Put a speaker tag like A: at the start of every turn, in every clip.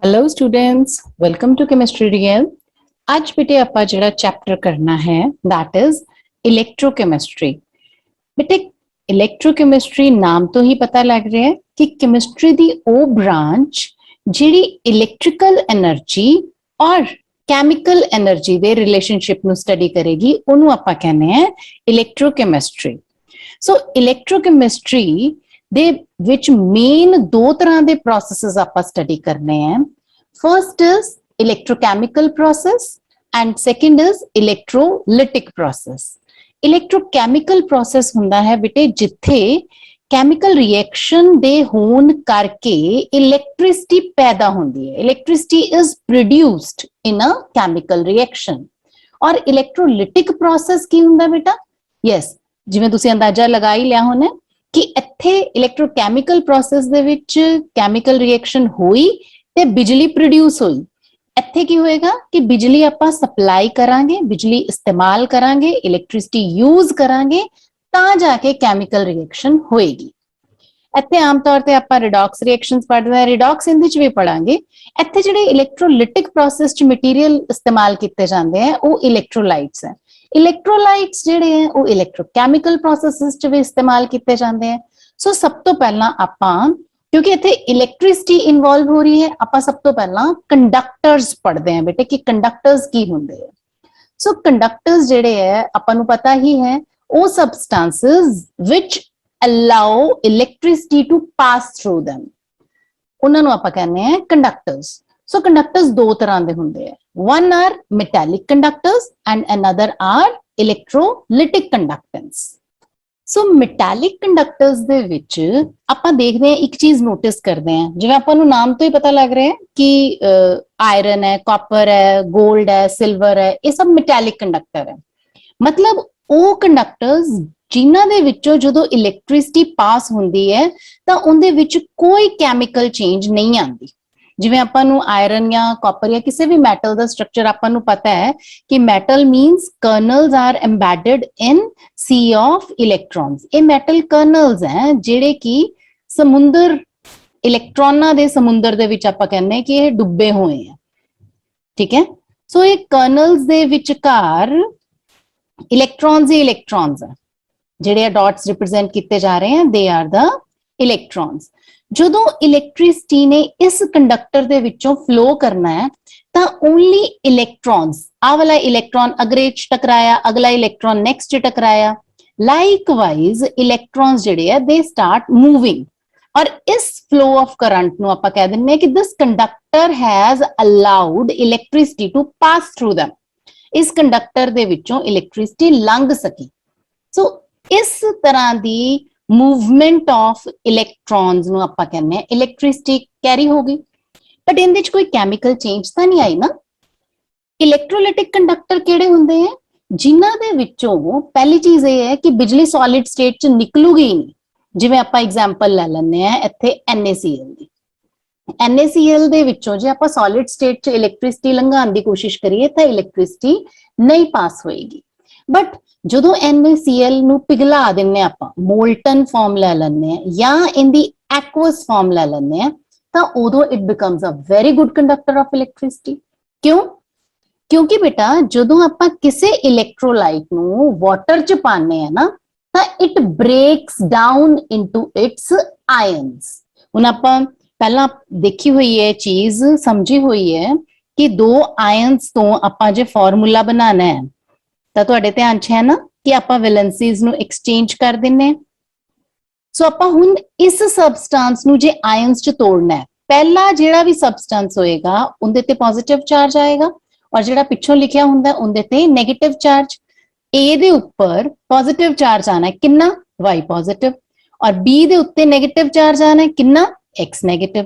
A: Hello students, welcome to chemistry real. आज बेटे ਆਪਾਂ ਜਿਹੜਾ ਚੈप्टर करना है दैट इज इलेक्ट्रोकेमिस्ट्री। बेटे इलेक्ट्रोकेमिस्ट्री नाम तो ही पता लग रहा है कि केमिस्ट्री दी ਉਹ ब्रांच ਜਿਹੜੀ इलेक्ट्रिकल एनर्जी और केमिकल एनर्जी ਦੇ रिलेशनशिप ਨੂੰ स्टडी करेगी ਉਹਨੂੰ ਆਪਾਂ ਕਹਿੰਦੇ ਆ इलेक्ट्रोकेमिस्ट्री। सो इलेक्ट्रोकेमिस्ट्री ਦੇ ਵਿੱਚ ਮੇਨ ਦੋ ਤਰ੍ਹਾਂ ਦੇ ਪ੍ਰੋਸੈਸਸ ਆਪਾਂ ਸਟੱਡੀ ਕਰਨੇ ਆ। First is electrochemical process and second is electrolytic process. Electrochemical process ਹੁੰਦਾ ਹੈ ਬੇਟੇ ਜਿੱਥੇ केमिकल रिएक्शन दे होने करके इलेक्ट्रिसिटी पैदा होती है। Electricity is produced in a chemical reaction. और इलेक्ट्रोलिटिक प्रोसेस की हुंदा बेटा? यस, जिवें तुसीं अंदाजा लगा ही लिया होना कि इत्थे इलेक्ट्रोकैमिकल प्रोसेस दे विच केमिकल रिएक्शन होई ते बिजली प्रोड्यूस होई। इत्थे की होएगा कि बिजली आपां सप्लाई करांगे, बिजली इस्तेमाल करांगे, इलेक्ट्रिसिटी यूज करांगे ਤਾਂ ਜਾ ਕੇ ਕੈਮੀਕਲ ਰਿਐਕਸ਼ਨ ਹੋਏਗੀ। ਇੱਥੇ ਆਮ ਤੌਰ ਤੇ ਆਪਾਂ ਰਿਡੌਕਸ ਰਿਐਕਸ਼ਨਸ ਪੜ੍ਹਦੇ ਹਾਂ, ਰਿਡੌਕਸ ਇਹਦੇ ਚ ਵੀ ਪੜਾਂਗੇ। ਇੱਥੇ ਜਿਹੜੇ ਇਲੈਕਟ੍ਰੋਲਿਟਿਕ ਪ੍ਰੋਸੈਸ ਚ ਮਟੀਰੀਅਲ ਇਸਤੇਮਾਲ ਕੀਤੇ ਜਾਂਦੇ ਆ ਉਹ ਇਲੈਕਟ੍ਰੋਲਾਈਟਸ ਹੈ। ਇਲੈਕਟ੍ਰੋਲਾਈਟਸ ਜਿਹੜੇ ਆ ਉਹ ਇਲੈਕਟ੍ਰੋਕੈਮੀਕਲ ਪ੍ਰੋਸੈਸਸ ਚ ਵੀ ਇਸਤੇਮਾਲ ਕੀਤੇ ਜਾਂਦੇ ਆ। ਸੋ ਸਭ ਤੋਂ ਪਹਿਲਾਂ ਆਪਾਂ, ਕਿਉਂਕਿ ਇੱਥੇ ਇਲੈਕਟ੍ਰਿਸਿਟੀ ਇਨਵੋਲਵ ਹੋ ਰਹੀ ਹੈ, ਆਪਾਂ ਸਭ ਤੋਂ ਪਹਿਲਾਂ ਕੰਡਕਟਰਸ ਪੜ੍ਹਦੇ ਆ ਬੇਟੇ ਕਿ ਕੰਡਕਟਰਸ ਕੀ ਹੁੰਦੇ ਆ। ਸੋ ਕੰਡਕਟਰਸ ਜਿਹੜੇ ਹੈ ਆਪਾਂ ਨੂੰ ਪਤਾ ਹੀ ਹੈ ਉਹ substances which allow electricity to pass through them, ਉਹਨਾਂ ਨੂੰ ਆਪਾਂ ਕਹਿੰਦੇ ਆ ਕੰਡਕਟਰਸ। ਸੋ ਕੰਡਕਟਰਸ ਦੋ ਤਰ੍ਹਾਂ ਦੇ ਹੁੰਦੇ ਆ, one are metallic conductors and another are electrolytic conductance। So metallic conductors ਦੇ ਵਿੱਚ ਆਪਾਂ ਦੇਖਦੇ ਆ ਇੱਕ ਚੀਜ਼ ਨੋਟਿਸ ਕਰਦੇ ਆ, ਜਿਵੇਂ ਆਪਾਂ ਨੂੰ ਨਾਮ ਤੋਂ ਹੀ ਪਤਾ ਲੱਗ ਰਿਹਾ ਹੈ ਕਿ ਆਇਰਨ ਹੈ, ਕਾਪਰ ਹੈ, ਗੋਲਡ ਹੈ, ਸਿਲਵਰ ਹੈ, ਇਹ ਸਭ metallic conductor ਹੈ। मतलब ਉਹ ਕੰਡਕਟਰਸ ਜਿਨ੍ਹਾਂ ਦੇ ਵਿੱਚੋਂ ਜਦੋਂ ਇਲੈਕਟ੍ਰਿਸਿਟੀ ਪਾਸ ਹੁੰਦੀ ਹੈ ਤਾਂ ਉਹਦੇ ਵਿੱਚ ਕੋਈ ਕੈਮੀਕਲ ਚੇਂਜ ਨਹੀਂ ਆਉਂਦੀ। ਜਿਵੇਂ ਆਪਾਂ ਨੂੰ ਆਇਰਨ ਜਾਂ ਕਾਪਰ ਜਾਂ ਕਿਸੇ ਵੀ ਮੈਟਲ ਦਾ ਸਟਰਕਚਰ ਆਪਾਂ ਨੂੰ ਪਤਾ ਹੈ ਕਿ metal means kernels are embedded in sea of electrons. ਇਹ ਮੈਟਲ ਕਰਨਲਸ ਹੈ ਜਿਹੜੇ ਕਿ ਸਮੁੰਦਰ, ਇਲੈਕਟ੍ਰੋਨਾਂ ਦੇ ਸਮੁੰਦਰ ਦੇ ਵਿੱਚ ਆਪਾਂ ਕਹਿੰਦੇ ਹਾਂ ਕਿ ਇਹ ਡੁੱਬੇ ਹੋਏ ਆ। ਠੀਕ ਹੈ, ਸੋ ਇਹ ਕਰਨਲਸ ਦੇ ਵਿਚਕਾਰ इलेक्ट्रॉन्स ही इलेक्ट्रॉन्स है, जेडे डॉट्स रिप्रेजेंट किए जा रहे हैं, दे आर द इलेक्ट्रॉन्स। ਜਦੋਂ ਇਲੈਕਟ੍ਰਿਸਿਟੀ ਨੇ ਇਸ ਕੰਡਕਟਰ ਦੇ ਵਿੱਚੋਂ ਫਲੋ ਕਰਨਾ ਹੈ ਤਾਂ ਓਨਲੀ ਇਲੈਕਟ੍ਰॉन्स, ਆ ਵਾਲਾ ਇਲੈਕਟ੍ਰॉन ਅਗਲੇ ਚ ਟਕਰਾਇਆ, ਅਗਲਾ ਇਲੈਕਟ੍ਰॉन ਨੈਕਸਟ ਚ ਟਕਰਾਇਆ, ਲਾਈਕਵਾਈਜ਼ ਇਲੈਕਟ੍ਰॉन्स ਜਿਹੜੇ ਆ ਦੇ ਸਟਾਰਟ ਮੂਵਿੰਗ। ਔਰ ਇਸ ਫਲੋ ਆਫ ਕਰੰਟ ਨੂੰ ਆਪਾਂ ਕਹਿ ਦਿੰਦੇ ਹਾਂ ਕਿ this conductor has allowed electricity to pass through them। ਇਸ ਕੰਡਕਟਰ ਦੇ ਵਿੱਚੋਂ ਇਲੈਕਟ੍ਰਿਸਿਟੀ ਲੰਘ ਸਕੀ। ਸੋ ਇਸ ਤਰ੍ਹਾਂ ਦੀ ਮੂਵਮੈਂਟ ਆਫ ਇਲੈਕਟ੍ਰॉन्स ਨੂੰ ਆਪਾਂ ਕਹਿੰਦੇ ਆ ਇਲੈਕਟ੍ਰਿਸਿਟੀ ਕੈਰੀ ਹੋ ਗਈ। ਬਟ ਇਹਦੇ ਵਿੱਚ ਕੋਈ ਕੈਮੀਕਲ ਚੇਂਜ ਤਾਂ ਨਹੀਂ ਆਈ ਨਾ। ਇਲੈਕਟ੍ਰੋਲਿਟਿਕ ਕੰਡਕਟਰ ਕਿਹੜੇ ਹੁੰਦੇ ਆ? ਜਿਨ੍ਹਾਂ ਦੇ ਵਿੱਚੋਂ ਪਹਿਲੀ ਚੀਜ਼ ਇਹ ਹੈ ਕਿ ਬਿਜਲੀ ਸੋਲਿਡ ਸਟੇਟ ਚ ਨਿਕਲੂਗੀ ਨਹੀਂ। ਜਿਵੇਂ ਆਪਾਂ ਐਗਜ਼ਾਮਪਲ ਲੈ ਲੈਂਦੇ ਆ ਇੱਥੇ NaCl ਦੀ। NaCl ਦੇ ਵਿੱਚੋਂ ਜੇ ਆਪਾਂ ਸੋਲਿਡ ਸਟੇਟ ਚ ਇਲੈਕਟ੍ਰਿਸਿਟੀ ਲੰਘਾਉਣ ਦੀ ਕੋਸ਼ਿਸ਼ ਕਰੀਏ ਤਾਂ ਇਲੈਕਟ੍ਰਿਸਿਟੀ ਨਹੀਂ ਪਾਸ ਹੋਏਗੀ। ਬਟ ਜਦੋਂ NaCl ਨੂੰ ਪਿਘਲਾ ਦਿੰਨੇ ਆਪਾਂ, ਮੋਲਟਨ ਫਾਰਮ ਲੈ ਲੈਂਦੇ ਆ ਜਾਂ ਇਹਦੀ ਐਕਵਸ ਫਾਰਮ ਲੈ ਲੈਂਦੇ ਆ, ਤਾਂ ਉਦੋਂ it becomes a very good conductor of electricity. ਕਿਉਂ? ਕਿਉਂਕਿ ਬੇਟਾ ਜਦੋਂ ਆਪਾਂ ਕਿਸੇ ਇਲੈਕਟ੍ਰੋਲਾਈਟ ਨੂੰ ਵਾਟਰ ਚ ਪਾਉਂਦੇ ਆ ਨਾ ਤਾਂ it brakes down into it's ions. ਹੁਣ ਆਪਾਂ ਪਹਿਲਾਂ ਦੇਖੀ ਹੋਈ ਹੈ ਚੀਜ਼, ਸਮਝੀ ਹੋਈ ਹੈ ਕਿ ਦੋ ਆਇਨਸ ਤੋਂ ਆਪਾਂ ਜੇ ਫਾਰਮੂਲਾ ਬਣਾਉਣਾ ਹੈ ਤਾਂ ਤੁਹਾਡੇ ਧਿਆਨ 'ਚ ਹੈ ਨਾ ਕਿ ਆਪਾਂ ਵੈਲੈਂਸੀਜ਼ ਨੂੰ ਐਕਸਚੇਂਜ ਕਰ ਦਿੰਨੇ। ਸੋ ਆਪਾਂ ਹੁਣ ਇਸ ਸਬਸਟੈਂਸ ਨੂੰ ਜੇ ਆਇਨਸ 'ਚ ਤੋੜਨਾ ਹੈ, ਪਹਿਲਾ ਜਿਹੜਾ ਵੀ ਸਬਸਟੈਂਸ ਹੋਏਗਾ ਉਹਦੇ ਤੇ ਪੋਜ਼ਿਟਿਵ ਚਾਰਜ ਆਏਗਾ ਔਰ ਜਿਹੜਾ ਪਿੱਛੋਂ ਲਿਖਿਆ ਹੁੰਦਾ ਉਹਦੇ ਤੇ ਨੈਗੇਟਿਵ ਚਾਰਜ। A ਦੇ ਉੱਪਰ ਪੋਜ਼ਿਟਿਵ ਚਾਰਜ ਆਣਾ ਹੈ ਕਿੰਨਾ? Y positive. ਔਰ B ਦੇ ਉੱਤੇ ਨੈਗੇਟਿਵ ਚਾਰਜ ਆਣਾ ਹੈ ਕਿੰਨਾ? X negative.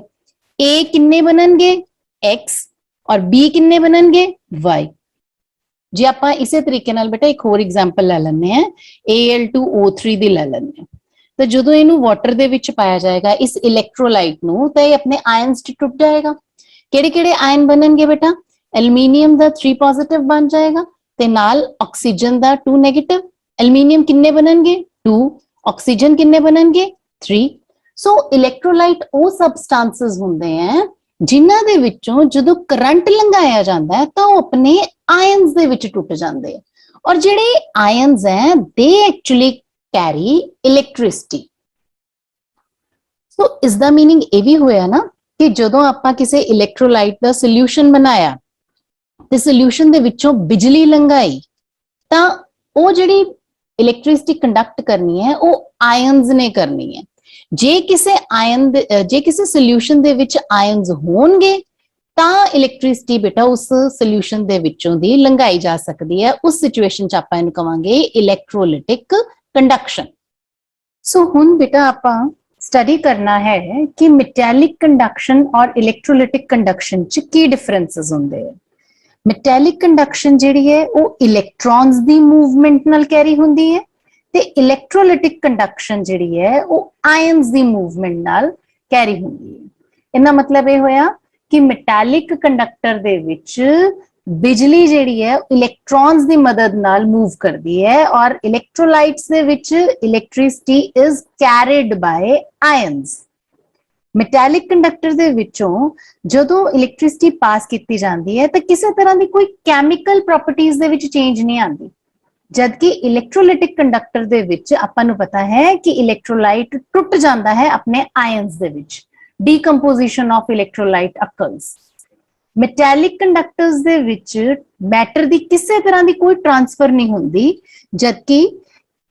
A: A ਕਿੰਨੇ ਬਣਨਗੇ? X ਔਰ B ਕਿੰਨੇ ਬਣਨਗੇ? Y। ਜੇ ਆਪਾਂ ਇਸੇ ਤਰੀਕੇ ਨਾਲ ਬੇਟਾ ਇੱਕ ਹੋਰ ਐਗਜ਼ਾਮਪਲ ਲੈ ਲੈਂਦੇ ਆ, Al2O3 ਦੀ ਲੈ ਲੈਂਦੇ ਆ। ਤਾਂ ਜਦੋਂ ਇਹਨੂੰ ਵਾਟਰ ਦੇ ਵਿੱਚ ਪਾਇਆ ਜਾਏਗਾ ਇਸ ਇਲੈਕਟ੍ਰੋਲਾਈਟ ਨੂੰ, ਤਾਂ ਇਹ ਆਪਣੇ ਆਇਨਸ 'ਚ ਟੁੱਟ ਜਾਏਗਾ। ਕਿਹੜੇ ਕਿਹੜੇ ਆਇਨ ਬਣਨਗੇ ਬੇਟਾ? ਐਲੂਮੀਨੀਅਮ ਦਾ 3 ਪੋਜ਼ਿਟਿਵ ਬਣ ਜਾਏਗਾ ਤੇ ਨਾਲ ਆਕਸੀਜਨ ਦਾ 2 ਨੈਗੇਟਿਵ। ਐਲੂਮੀਨੀਅਮ ਕਿੰਨੇ ਬਣਨਗੇ? 2। ਆਕਸੀਜਨ ਕਿੰਨੇ ਬਣਨਗੇ? 3। ਸੋ ਇਲੈਕਟ੍ਰੋਲਾਈਟ ਉਹ ਸਬਸਟੈਂਸਸ ਹੁੰਦੇ ਆ ਜਿਨ੍ਹਾਂ ਦੇ ਵਿੱਚੋਂ ਜਦੋਂ ਕਰੰਟ ਲੰਘਾਇਆ ਜਾਂਦਾ ਹੈ ਤਾਂ ਉਹ ਆਪਣੇ ਆਇਨਸ ਦੇ ਵਿੱਚ ਟੁੱਟ ਜਾਂਦੇ ਆ ਔਰ ਜਿਹੜੇ ਆਇਨਸ ਹੈ ਦੇ ਐਕਚੁਅਲੀ ਕੈਰੀ ਇਲੈਕਟ੍ਰਿਸਿਟੀ। ਸੋ ਇਸ ਦਾ ਮੀਨਿੰਗ ਇਹ ਵੀ ਹੋਇਆ ਨਾ ਕਿ ਜਦੋਂ ਆਪਾਂ ਕਿਸੇ ਇਲੈਕਟ੍ਰੋਲਾਈਟ ਦਾ ਸੋਲੂਸ਼ਨ ਬਣਾਇਆ ਤੇ ਸੋਲੂਸ਼ਨ ਦੇ ਵਿੱਚੋਂ ਬਿਜਲੀ ਲੰਘਾਈ ਤਾਂ ਉਹ ਜਿਹੜੀ ਇਲੈਕਟ੍ਰਿਸਿਟੀ ਕੰਡਕਟ ਕਰਨੀ ਹੈ ਉਹ ਆਇਨਸ ਨੇ ਕਰਨੀ ਹੈ। ਜੇ ਕਿਸੇ ਸੋਲੂਸ਼ਨ ਦੇ ਵਿੱਚ ਆਇਨਸ ਹੋਣਗੇ ਤਾਂ ਇਲੈਕਟ੍ਰਿਸਿਟੀ ਬੇਟਾ ਉਸ ਸੋਲੂਸ਼ਨ ਦੇ ਵਿੱਚੋਂ ਦੀ ਲੰਘਾਈ ਜਾ ਸਕਦੀ ਹੈ। ਉਸ ਸਿਚੁਏਸ਼ਨ 'ਚ ਆਪਾਂ ਇਹਨੂੰ ਕਵਾਂਗੇ ਇਲੈਕਟ੍ਰੋਲਿਟਿਕ ਕੰਡਕਸ਼ਨ। ਸੋ ਹੁਣ ਬੇਟਾ ਆਪਾਂ ਸਟੱਡੀ ਕਰਨਾ ਹੈ ਕਿ ਮੈਟੈਲਿਕ ਕੰਡਕਸ਼ਨ ਔਰ ਇਲੈਕਟ੍ਰੋਲਿਟਿਕ ਕੰਡਕਸ਼ਨ 'ਚ ਕੀ ਡਿਫਰੈਂਸਸ ਹੁੰਦੇ ਆ। ਮੈਟੈਲਿਕ ਕੰਡਕਸ਼ਨ ਜਿਹੜੀ ਹੈ ਉਹ ਇਲੈਕਟ੍ਰੋਨਸ ਦੀ ਮੂਵਮੈਂਟ ਨਾਲ ਕੈਰੀ ਹੁੰਦੀ ਹੈ ਤੇ ਇਲੈਕਟ੍ਰੋਲਿਟਿਕ ਕੰਡਕਸ਼ਨ ਜਿਹੜੀ ਹੈ ਉਹ ਆਇਨਸ ਦੀ ਮੂਵਮੈਂਟ ਨਾਲ ਕੈਰੀ ਹੁੰਦੀ ਹੈ। ਇਹਦਾ ਮਤਲਬ ਇਹ ਹੋਇਆ ਕਿ ਮੈਟੈਲਿਕ ਕੰਡਕਟਰ ਦੇ ਵਿੱਚ ਬਿਜਲੀ ਜਿਹੜੀ ਹੈ ਇਲੈਕਟ੍ਰੋਨਸ ਦੀ ਮਦਦ ਨਾਲ ਮੂਵ ਕਰਦੀ ਹੈ ਔਰ ਇਲੈਕਟ੍ਰੋਲਾਈਟਸ ਦੇ ਵਿੱਚ electricity is carried ਬਾय ions. Metallic conductor ਦੇ ਵਿੱਚੋਂ ਜਦੋਂ ਇਲੈਕਟ੍ਰਿਸਿਟੀ ਪਾਸ ਕੀਤੀ ਜਾਂਦੀ ਹੈ ਤਾਂ ਕਿਸੇ ਤਰ੍ਹਾਂ ਦੀ ਕੋਈ ਕੈਮੀਕਲ ਪ੍ਰੋਪਰਟੀਜ਼ ਦੇ ਵਿੱਚ ਚੇਂਜ ਨਹੀਂ ਆਉਂਦੀ, ਜਦਕਿ ਇਲੈਕਟ੍ਰੋਲਿਟਿਕ ਕੰਡਕਟਰ ਦੇ ਵਿੱਚ ਆਪਾਂ ਨੂੰ ਪਤਾ ਹੈ ਕਿ ਇਲੈਕਟ੍ਰੋਲਾਈਟ ਟੁੱਟ ਜਾਂਦਾ ਹੈ ਆਪਣੇ ਆਇਨਸ ਦੇ ਵਿੱਚ, decomposition of electrolyte occurs. Metallic conductors ਦੇ ਵਿੱਚ ਮੈਟਰ ਦੀ ਕਿਸੇ ਤਰ੍ਹਾਂ ਦੀ ਕੋਈ ਟ੍ਰਾਂਸਫਰ ਨਹੀਂ ਹੁੰਦੀ, ਜਦਕਿ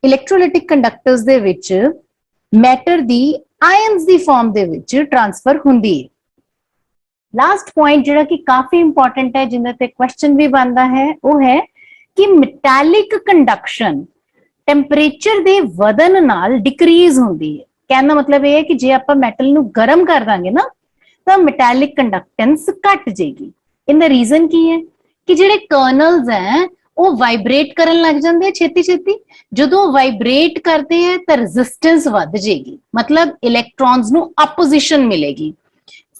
A: ਇਲੈਕਟ੍ਰੋਲਿਟਿਕ ਕੰਡਕਟਰਸ ਦੇ ਵਿੱਚ ਮੈਟਰ ਦੀ ਆਇਨਸ ਦੀ ਫਾਰਮ ਦੇ ਵਿੱਚ ਟ੍ਰਾਂਸਫਰ ਹੁੰਦੀ ਹੈ। ਲਾਸਟ ਪੁਆਇੰਟ ਜਿਹੜਾ ਕਿ ਕਾਫੀ ਇੰਪੋਰਟੈਂਟ ਹੈ, ਜਿੰਦੇ ਤੇ ਕੁਐਸਚਨ ਵੀ ਬਣਦਾ ਹੈ, ਉਹ ਹੈ ਕਿ ਮੈਟੈਲਿਕ ਕੰਡਕਸ਼ਨ ਟੈਂਪਰੇਚਰ ਦੇ ਵਧਣ ਨਾਲ ਡਿਕਰੀਜ਼ ਹੁੰਦੀ ਹੈ। ਕਹਿਣ ਦਾ ਮਤਲਬ ਇਹ ਹੈ ਕਿ ਜੇ ਆਪਾਂ ਮੈਟਲ ਨੂੰ ਗਰਮ ਕਰ ਦਾਂਗੇ ਨਾ ਤਾਂ ਮੈਟੈਲਿਕ ਕੰਡਕਟੈਂਸ ਘਟ ਜਾਏਗੀ। ਇਹਦਾ ਰੀਜ਼ਨ ਕੀ ਹੈ ਕਿ ਜਿਹੜੇ ਕਰਨਲਸ ਹੈ ਉਹ ਵਾਈਬ੍ਰੇਟ ਕਰਨ ਲੱਗ ਜਾਂਦੇ ਆ ਛੇਤੀ ਛੇਤੀ। ਜਦੋਂ ਵਾਈਬ੍ਰੇਟ ਕਰਦੇ ਆ ਤਾਂ ਰੈਜ਼ਿਸਟੈਂਸ ਵੱਧ ਜਾਏਗੀ, ਮਤਲਬ ਇਲੈਕਟ੍ਰॉन्स ਨੂੰ ਆਪੋਜੀਸ਼ਨ ਮਿਲੇਗੀ।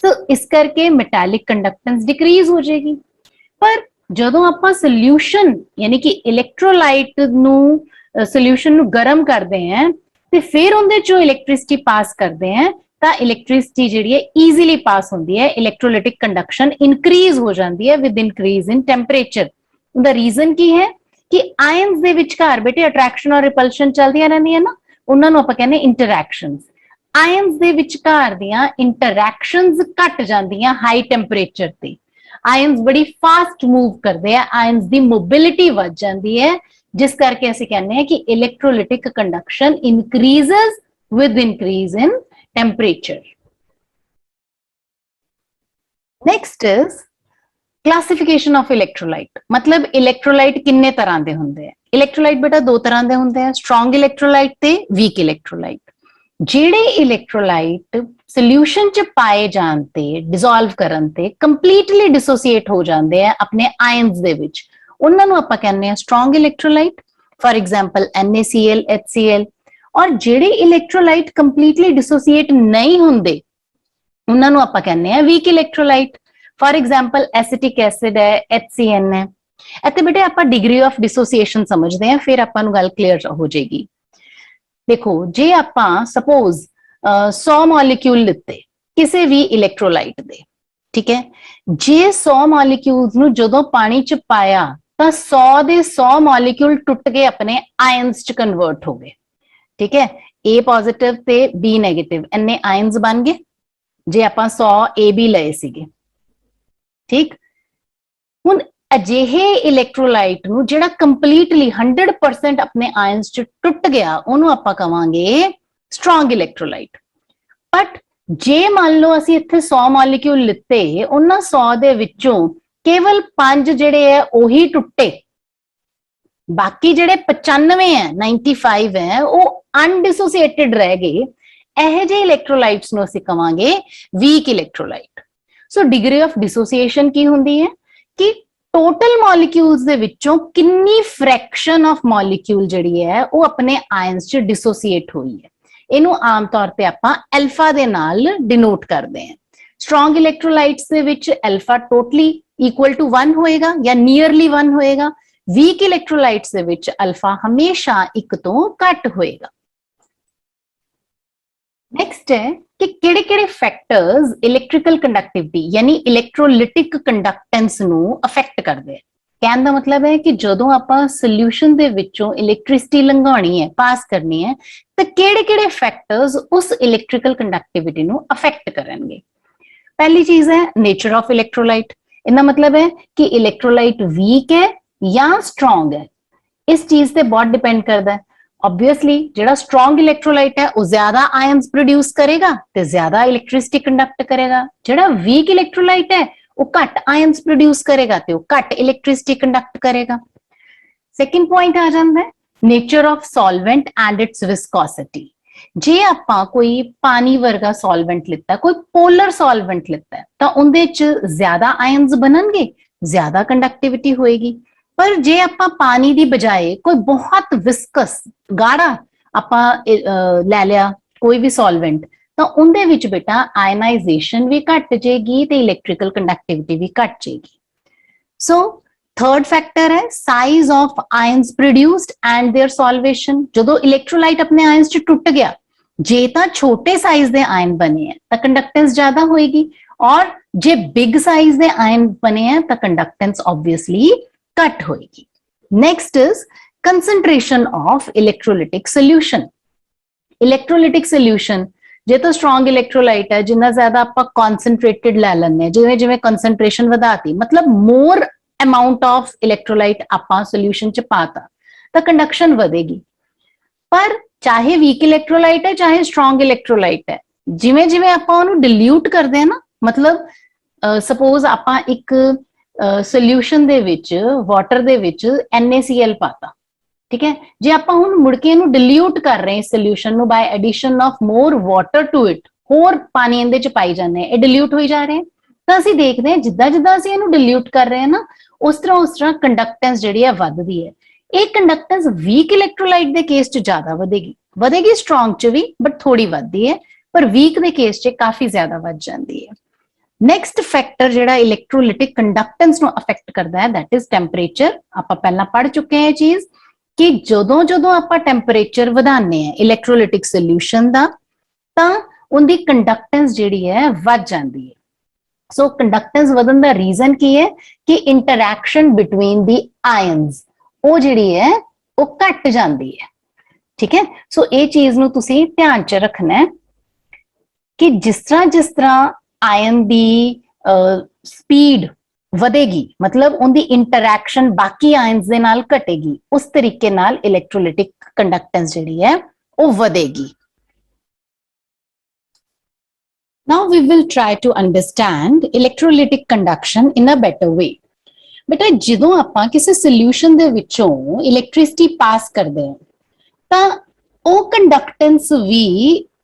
A: ਸੋ ਇਸ ਕਰਕੇ ਮੈਟੈਲਿਕ ਕੰਡਕਟੈਂਸ ਡਿਕਰੀਜ਼ ਹੋ ਜਾਏਗੀ। ਪਰ ਜਦੋਂ ਆਪਾਂ ਸੋਲੂਸ਼ਨ ਯਾਨੀ ਕਿ ਇਲੈਕਟ੍ਰੋਲਾਈਟ ਨੂੰ ਸੋਲੂਸ਼ਨ ਨੂੰ ਗਰਮ ਕਰਦੇ ਆ ਤੇ ਫਿਰ ਉਹਦੇ ਚੋਂ ਇਲੈਕਟ੍ਰਿਸਿਟੀ ਪਾਸ ਕਰਦੇ ਆ ਤਾਂ ਇਲੈਕਟ੍ਰਿਸਿਟੀ ਜਿਹੜੀ ਹੈ ਈਜ਼ੀਲੀ ਪਾਸ ਹੁੰਦੀ ਹੈ। ਇਲੈਕਟ੍ਰੋਲਿਟਿਕ ਕੰਡਕਸ਼ਨ ਇਨਕਰੀਜ਼ ਹੋ ਜਾਂਦੀ ਹੈ ਵਿਦ ਇਨਕਰੀਜ਼ ਇਨ ਟੈਂਪਰੇਚਰ। ਉਹਦਾ ਰੀਜ਼ਨ ਕੀ ਹੈ ਕਿ ਆਇਨਸ ਦੇ ਵਿਚਕਾਰ ਬੇਟੇ ਅਟਰੈਕਸ਼ਨ ਔਰ ਰਿਪਲਸ਼ਨ ਚੱਲਦੀਆਂ ਰਹਿੰਦੀਆਂ ਨਾ, ਉਹਨਾਂ ਨੂੰ ਆਪਾਂ ਕਹਿੰਦੇ ਇੰਟਰੈਕਸ਼ਨਸ। ਆਇਨਸ ਦੇ ਵਿਚਕਾਰ ਦੀਆਂ ਇੰਟਰੈਕਸ਼ਨਸ ਘਟ ਜਾਂਦੀਆਂ ਹਾਈ ਟੈਂਪਰੇਚਰ ਤੇ। ਆਇਨਸ ਬੜੀ ਫਾਸਟ ਮੂਵ ਕਰਦੇ ਆ, ਆਇਨਸ ਦੀ ਮੋਬਿਲਿਟੀ ਵੱਧ ਜਾਂਦੀ ਹੈ, ਜਿਸ ਕਰਕੇ ਅਸੀਂ ਕਹਿੰਦੇ ਹਾਂ ਕਿ electrolytic conduction increases with increase in temperature. Next is classification of electrolyte. मतलब electrolyte किन्ने तरह दे हुंदे हैं? Electrolyte बेटा दो तरह दे हुंदे हैं, strong electrolyte ते weak electrolyte. ਜਿਹੜੇ electrolyte solution ਚ ਪਾਏ ਜਾਣ ਤੇ dissolve ਕਰਨ ਤੇ completely dissociate ਹੋ ਜਾਂਦੇ ਆ ਆਪਣੇ ions ਦੇ ਵਿੱਚ, ਉਹਨਾਂ ਨੂੰ ਆਪਾਂ ਕਹਿੰਦੇ ਆ strong electrolyte. For example, NaCl, HCl. ਔਰ ਜਿਹੜੇ ਇਲੈਕਟ੍ਰੋਲਾਈਟ ਕੰਪਲੀਟਲੀ ਡਿਸੋਸੀਏਟ ਨਹੀਂ ਹੁੰਦੇ ਉਹਨਾਂ ਨੂੰ ਆਪਾਂ ਕਹਿੰਦੇ ਆ weak electrolyte. For example acetic acid ਹੈ, HCN ਹੈ। ਇੱਥੇ ਬੇਟੇ ਆਪਾਂ ਡਿਗਰੀ ਆਫ ਡਿਸੋਸੀਏਸ਼ਨ ਸਮਝਦੇ ਆ, ਫਿਰ ਆਪਾਂ ਨੂੰ ਗੱਲ ਕਲੀਅਰ ਹੋ ਜਾਏਗੀ। ਦੇਖੋ ਜੇ ਆਪਾਂ ਸਪੋਜ਼ 100 ਮੋਲੀਕਿਊਲ ਲਿੱਤੇ ਕਿਸੇ ਵੀ ਇਲੈਕਟ੍ਰੋਲਾਈਟ ਦੇ, ਠੀਕ ਹੈ, ਜੇ 100 ਮੋਲੀਕਿਊਲਸ ਨੂੰ ਜਦੋਂ ਪਾਣੀ ਚ ਪਾਇਆ ਤਾਂ 100 ਦੇ 100 ਮੋਲੀਕਿਊਲ ਟੁੱਟ ਕੇ ਆਪਣੇ ਆਇਨਸ ਚ ਕਨਵਰਟ ਹੋ ਗਏ। ठीक है, A पॉजिटिव ते B नेगेटिव इन्ने आयन्स बन गए जे आपां 100 AB लए सीगे। ठीक, हुण अजिहे इलैक्ट्रोलाइट नूं जिहड़ा कंप्लीटली 100% अपने आयन्स च टुट गया ओनू आपां कवांगे स्ट्रॉन्ग इलैक्ट्रोलाइट। बट जे मान लो असीं इत्थे 100 मॉलिक्यूल लिते, उन्हां 100 दे विच्चों केवल 5 जिहड़े है ओही टुटे, बाकी ਜਿਹੜੇ 95 ਹੈ 95 ਹੈ ਉਹ ਅਨਡਿਸੋਸੀਏਟਡ ਰਹਿ ਗਏ। ਇਹ ਜਿਹੇ ਇਲੈਕਟ੍ਰੋਲਾਈਟਸ ਨੂੰ ਅਸੀਂ ਕਵਾਂਗੇ weak electrolyte. So degree of dissociation ਕੀ ਹੁੰਦੀ ਹੈ ਕਿ ਟੋਟਲ ਮੋਲੀਕਿਊਲਸ ਦੇ ਵਿੱਚੋਂ ਕਿੰਨੀ ਫ੍ਰੈਕਸ਼ਨ ਆਫ ਮੋਲੀਕਿਊਲ ਜਿਹੜੀ ਹੈ ਉਹ ਆਪਣੇ ਆਇਨਸ ਚ ਡਿਸੋਸੀਏਟ ਹੋਈ ਹੈ। ਇਹਨੂੰ ਆਮ ਤੌਰ ਤੇ ਆਪਾਂ ਅਲਫਾ ਦੇ ਨਾਲ ਡਿਨੋਟ ਕਰਦੇ ਹਾਂ। ਸਟਰੋਂਗ ਇਲੈਕਟ੍ਰੋਲਾਈਟਸ ਦੇ ਵਿੱਚ ਅਲਫਾ ਟੋਟਲੀ ਇਕੁਅਲ ਟੂ 1 ਹੋਏਗਾ ਜਾਂ ਨੀਅਰਲੀ 1 ਹੋਏਗਾ। ਵੀਕ ਇਲੈਕਟ੍ਰੋਲਾਈਟਸ ਦੇ ਵਿੱਚ ਅਲਫਾ ਹਮੇਸ਼ਾ 1 ਤੋਂ ਘੱਟ ਹੋਏਗਾ। ਨੈਕਸਟ ਹੈ कि किहड़े-किहड़े फैक्टर्स इलैक्ट्रिकल कंडक्टिविटी यानी इलैक्ट्रोलिटिक कंडक्टेंस नू अफेक्ट करदे हैं। कहने का मतलब है कि जदों आपां सोल्यूशन दे विचों इलैक्ट्रिसिटी लंघाउणी है, पास करनी है, तो किहड़े-किहड़े फैक्टर्स उस इलैक्ट्रिकल कंडक्टिविटी नू अफेक्ट करनगे। पहली चीज है नेचर ऑफ इलैक्ट्रोलाइट। इनका मतलब है कि इलैक्ट्रोलाइट वीक है या स्ट्रॉन्ग है, इस चीज से बहुत डिपेंड करता है। ऑब्वियसली ਜਿਹੜਾ स्ट्रॉन्ग इलैक्ट्रोलाइट है वो ज्यादा आयंस प्रोड्यूस करेगा ਤੇ ज्यादा इलैक्ट्रिसिटी कंडक्ट करेगा। ਜਿਹੜਾ वीक इलैक्ट्रोलाइट है वो घट आयंस प्रोड्यूस करेगा ਤੇ ਉਹ घट इलैक्ट्रिसिटी कंडक्ट करेगा। सेकंड पॉइंट आ जाता है nature of solvent and its viscosity. जे ਆਪਾਂ कोई पानी वर्गा सॉल्वेंट लिता, कोई पोलर सॉल्वेंट लिता तो उनदे च ज्यादा आयंस बननगे, ज्यादा कंडक्टिविटी होएगी। पर जे ਆਪਾਂ पानी ਦੀ बजाय कोई बहुत विस्कस गाढ़ा ਆਪਾਂ ਲੈ ਲਿਆ कोई भी सॉल्वेंट ਤਾਂ ਉਹਦੇ ਵਿੱਚ ਬੇਟਾ आयनाइजेशन भी घट जाएगी ਤੇ इलैक्ट्रिकल कंडक्टिविटी भी घट जाएगी। सो थर्ड फैक्टर है size of ions produced and their solvation. ਜਦੋਂ इलैक्ट्रोलाइट अपने आयंस ਚ टूट गया, जे ਤਾਂ छोटे साइज ਦੇ आयन बने हैं ਤਾਂ कंडक्टेंस ज्यादा होएगी, और जे बिग साइज ਦੇ आयन बने हैं ਤਾਂ कंडक्टेंस ऑब्वियसली घट होएगी। Next is concentration of electrolytic solution. Electrolytic solution जे तो स्ट्रॉन्ग इलैक्ट्रोलाइट है, जिन्ना ज्यादा आप कॉन्सनट्रेटेड लै लेने, जिवें जिवें कंसंट्रेशन वधाती, मतलब मोर अमाउंट ऑफ इलैक्ट्रोलाइट आपां सोल्यूशन च पाता तो कंडक्शन वधेगी। पर चाहे वीक इलैक्ट्रोलाइट है चाहे स्ट्रॉन्ग इलैक्ट्रोलाइट है, जिवें जिवें आपां उहनूं डिल्यूट करदे हैं ना, मतलब सपोज आपां एक solution they which water they which NaCl पाता, ठीक है, जे आपां हुण मुड़ के इहनूं डिल्यूट कर रहे हैं सोल्यूशन नूं by addition of more water to it, होर पानी इहदे च पाई जांदे हैं, डिल्यूट होई जा रहे हैं, तो असीं देखदे हैं जिद्दां जिद्दां असीं इहनूं डिल्यूट कर रहे हैं ना, उस तरह कंडक्टेंस जिहड़ी है वधदी है। ਇਹ कंडक्टेंस वीक इलैक्ट्रोलाइट के केस च ज्यादा ਵਧੇਗੀ स्ट्रॉन्ग च भी, बट थोड़ी ਵਧਦੀ है, पर वीक के केस च काफी ज्यादा वध जाती है। नैक्सट फैक्टर जिहड़ा इलैक्ट्रोलिटिक कंडक्टेंस नूं अफेक्ट करता है दैट इज टैंपरेचर। आपां पहलां पढ़ चुके हैं चीज कि जदों जदों आपां टैंपरेचर वधाने हैं इलैक्ट्रोलिटिक सोल्यूशन दा तां उनदी कंडक्टेंस जिहड़ी है वध जाती है। सो कंडक्टेंस वधन दा रीजन की है कि इंटरैक्शन बिटवीन दी आयंस ਉਹ ਜਿਹੜੀ ਹੈ ਉਹ ਘਟ ਜਾਂਦੀ ਹੈ, ਠੀਕ ਹੈ। ਸੋ ਇਹ ਚੀਜ਼ ਨੂੰ ਤੁਸੀਂ ਧਿਆਨ ਚ ਰੱਖਣਾ ਹੈ ਕਿ ਜਿਸ ਤਰ੍ਹਾਂ ਆਇਨ ਦੀ ਸਪੀਡ ਵਧੇਗੀ, मतलब उनकी इंटरैक्शन बाकी आयंस दे नाल घटेगी, उस तरीके नाल इलैक्ट्रोलिटिक कंडक्टेंस जिहड़ी है वो ਵਧੇਗੀ। Now we will try to understand electrolytic conduction in a better way। बेटा ਜਦੋਂ ਆਪਾਂ ਕਿਸੇ ਸੋਲੂਸ਼ਨ ਦੇ ਵਿੱਚੋਂ ਇਲੈਕਟ੍ਰਿਸਿਟੀ ਪਾਸ ਕਰਦੇ ਹਾਂ ਤਾਂ ਉਹ ਕੰਡਕਟੈਂਸ ਵੀ